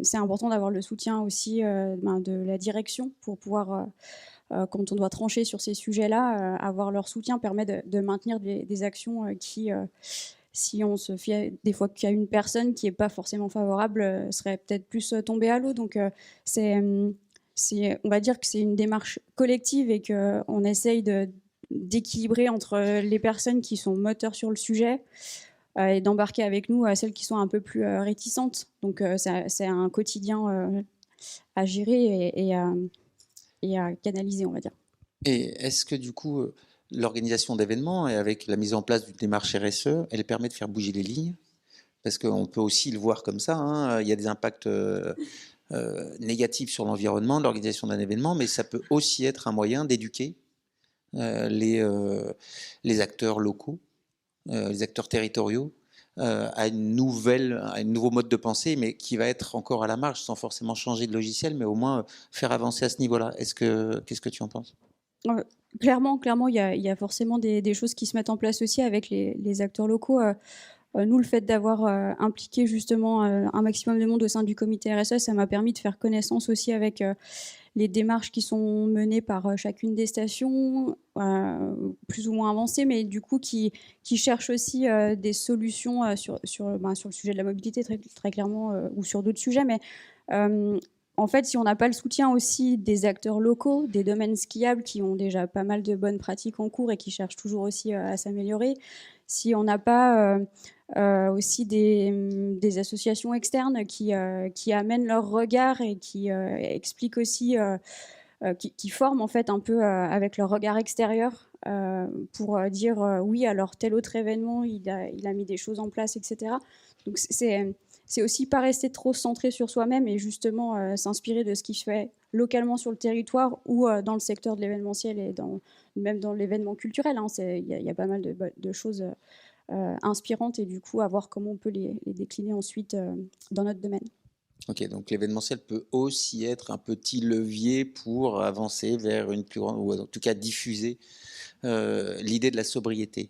c'est important d'avoir le soutien aussi de la direction pour pouvoir, quand on doit trancher sur ces sujets-là, avoir leur soutien permet de maintenir des actions qui, si on se fie des fois qu'il y a une personne qui n'est pas forcément favorable, serait peut-être plus tombée à l'eau. Donc on va dire que c'est une démarche collective et qu'on essaye d'équilibrer entre les personnes qui sont moteurs sur le sujet et d'embarquer avec nous celles qui sont un peu plus réticentes. Donc c'est un quotidien à gérer et à canaliser, on va dire. Et est-ce que du coup, l'organisation d'événements et avec la mise en place d'une démarche RSE, elle permet de faire bouger les lignes? Parce qu'on peut aussi le voir comme ça, il y a des impacts négatifs sur l'environnement, l'organisation d'un événement, mais ça peut aussi être un moyen d'éduquer les acteurs locaux, les acteurs territoriaux à un nouveau mode de pensée, mais qui va être encore à la marge, sans forcément changer de logiciel, mais au moins faire avancer à ce niveau-là. Qu'est-ce que tu en penses? Clairement, il y a forcément des choses qui se mettent en place aussi avec les acteurs locaux. Nous, le fait d'avoir impliqué justement un maximum de monde au sein du comité RSE, ça m'a permis de faire connaissance aussi avec les démarches qui sont menées par chacune des stations, plus ou moins avancées, mais du coup qui cherchent aussi des solutions sur le sujet de la mobilité très clairement, ou sur d'autres sujets. Mais en fait, si on n'a pas le soutien aussi des acteurs locaux, des domaines skiables qui ont déjà pas mal de bonnes pratiques en cours et qui cherchent toujours aussi à s'améliorer, si on n'a pas aussi des associations externes qui amènent leur regard et qui expliquent aussi, qui forment en fait un peu avec leur regard extérieur pour dire oui, alors tel autre événement, il a mis des choses en place, etc. Donc c'est aussi pas rester trop centré sur soi-même et justement s'inspirer de ce qui se fait localement sur le territoire ou dans le secteur de l'événementiel et même dans l'événement culturel. Il y a pas mal de choses inspirantes et du coup à voir comment on peut les décliner ensuite dans notre domaine. Ok, donc l'événementiel peut aussi être un petit levier pour avancer vers une plus grande, ou en tout cas diffuser l'idée de la sobriété.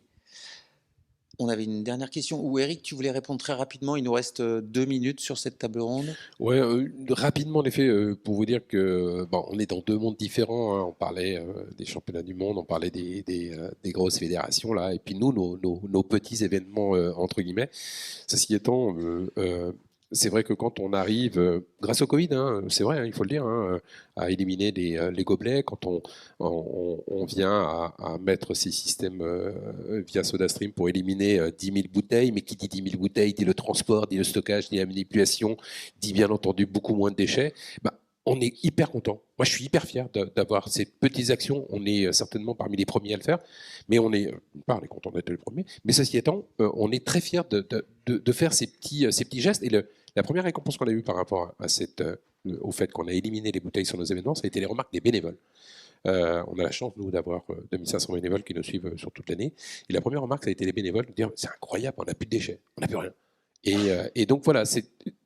On avait une dernière question, ou Eric, tu voulais répondre très rapidement, il nous reste 2 minutes sur cette table ronde. Ouais, rapidement en effet, pour vous dire que on est dans 2 mondes différents, hein. On parlait des championnats du monde, on parlait des grosses fédérations là, et puis nous, nos petits événements entre guillemets. Ceci étant, c'est vrai que quand on arrive, grâce au Covid, hein, c'est vrai, hein, il faut le dire, hein, à éliminer les gobelets, quand on vient à mettre ces systèmes via SodaStream pour éliminer 10 000 bouteilles, mais qui dit 10 000 bouteilles dit le transport, dit le stockage, dit la manipulation, dit bien entendu beaucoup moins de déchets. On est hyper content. Moi, je suis hyper fier d'avoir ces petites actions. On est certainement parmi les premiers à le faire, mais on est content d'être les premiers. Mais ceci étant, on est très fier de faire ces petits gestes. Et la première récompense qu'on a eue par rapport au fait qu'on a éliminé les bouteilles sur nos événements, ça a été les remarques des bénévoles. On a la chance, nous, d'avoir 2500 bénévoles qui nous suivent sur toute l'année. Et la première remarque, ça a été les bénévoles de dire c'est incroyable, on n'a plus de déchets, on n'a plus rien. Et donc voilà,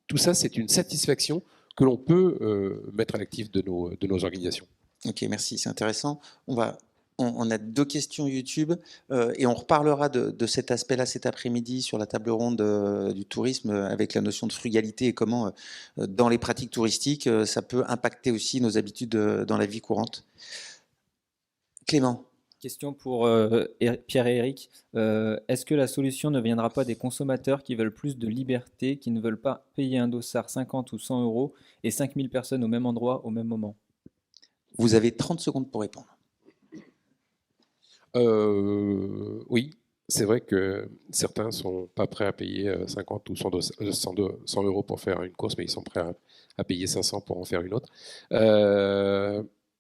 tout ça, c'est une satisfaction que l'on peut mettre à l'actif de nos organisations. Ok, merci, c'est intéressant. On a 2 questions YouTube et on reparlera de cet aspect-là cet après-midi sur la table ronde du tourisme avec la notion de frugalité et comment, dans les pratiques touristiques, ça peut impacter aussi nos habitudes dans la vie courante. Clément. Question pour Pierre et Eric. Est-ce que la solution ne viendra pas des consommateurs qui veulent plus de liberté, qui ne veulent pas payer un dossard 50 ou 100 euros et 5000 personnes au même endroit au même moment? Vous avez 30 secondes pour répondre. Oui, c'est vrai que certains ne sont pas prêts à payer 50 ou 100 euros pour faire une course, mais ils sont prêts à payer 500 pour en faire une autre.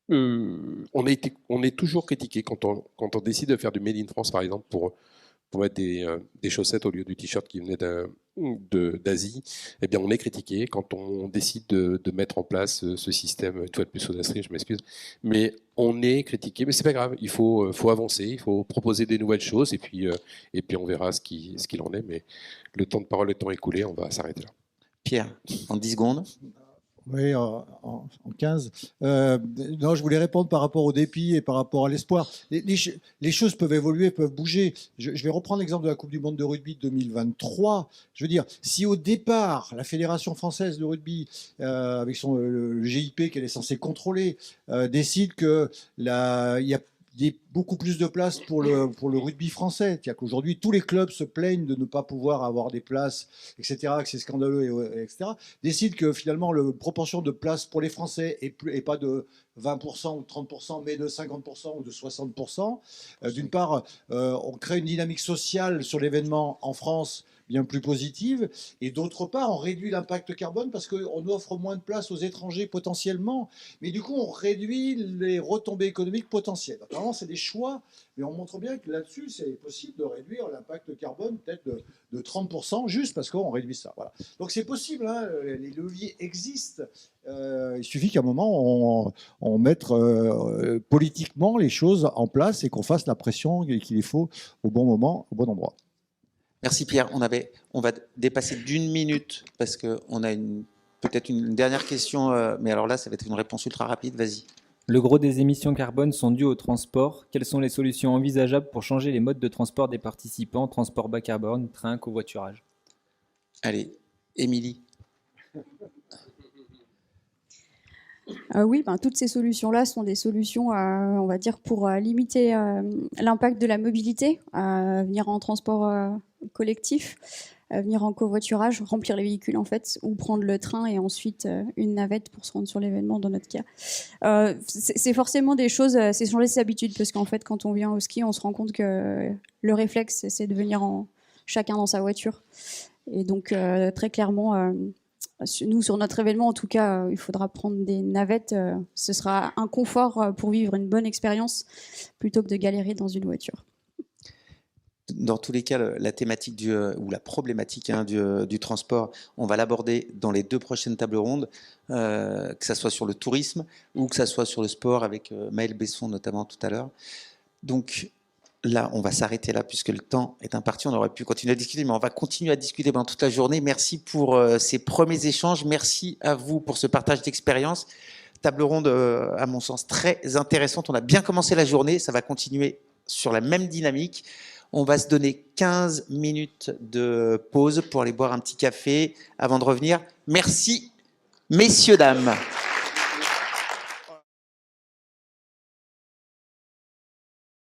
On est toujours critiqué quand on décide de faire du Made in France, par exemple, pour mettre des chaussettes au lieu du t-shirt qui venait d'Asie. Eh bien, on est critiqué quand on décide de mettre en place ce système. Une fois de plus, SodaStream, je m'excuse, mais on est critiqué. Mais c'est pas grave. Il faut avancer, il faut proposer des nouvelles choses, et puis on verra ce qu'il en est. Mais le temps de parole étant écoulé, on va s'arrêter là. Pierre, en 10 secondes. Oui, en 15. Non, je voulais répondre par rapport au dépit et par rapport à l'espoir. Les choses peuvent évoluer, peuvent bouger. Je vais reprendre l'exemple de la Coupe du Monde de rugby 2023. Je veux dire, si au départ, la Fédération française de rugby, avec le GIP qu'elle est censée contrôler, décide qu'il y a beaucoup plus de places pour le rugby français. C'est-à-dire qu'aujourd'hui, tous les clubs se plaignent de ne pas pouvoir avoir des places, etc., que c'est scandaleux, etc. Décident que finalement, la proportion de places pour les Français est pas de 20% ou 30%, mais de 50% ou de 60%. D'une part, on crée une dynamique sociale sur l'événement en France bien plus positive, et d'autre part, on réduit l'impact carbone parce qu'on offre moins de place aux étrangers potentiellement, mais du coup, on réduit les retombées économiques potentielles. Apparemment, c'est des choix, mais on montre bien que là-dessus, c'est possible de réduire l'impact carbone peut-être de 30%, juste parce qu'on réduit ça. Voilà. Donc c'est possible, hein, les leviers existent. Il suffit qu'à un moment, on mette politiquement les choses en place et qu'on fasse la pression qu'il faut au bon moment, au bon endroit. Merci Pierre. On va dépasser d'1 minute parce qu'on a peut-être une dernière question, mais alors là, ça va être une réponse ultra rapide. Vas-y. Le gros des émissions carbone sont dues au transport. Quelles sont les solutions envisageables pour changer les modes de transport des participants, transport bas carbone, train, covoiturage? Allez, Émilie. Oui, toutes ces solutions-là sont des solutions, on va dire, pour limiter l'impact de la mobilité, venir en transport collectif, venir en covoiturage, remplir les véhicules en fait, ou prendre le train et ensuite une navette pour se rendre sur l'événement dans notre cas. C'est forcément des choses, c'est changer ses habitudes, parce qu'en fait, quand on vient au ski, on se rend compte que le réflexe, c'est de venir chacun dans sa voiture. Et donc, très clairement... nous, sur notre événement, en tout cas, il faudra prendre des navettes. Ce sera un confort pour vivre une bonne expérience plutôt que de galérer dans une voiture. Dans tous les cas, la thématique ou la problématique du transport, on va l'aborder dans les 2 prochaines tables rondes, que ça soit sur le tourisme ou que ça soit sur le sport avec Maëlle Besson notamment tout à l'heure. Donc là, on va s'arrêter là puisque le temps est imparti. On aurait pu continuer à discuter, mais on va continuer à discuter pendant toute la journée. Merci pour ces premiers échanges. Merci à vous pour ce partage d'expérience. Table ronde, à mon sens, très intéressante. On a bien commencé la journée. Ça va continuer sur la même dynamique. On va se donner 15 minutes de pause pour aller boire un petit café avant de revenir. Merci, messieurs, dames.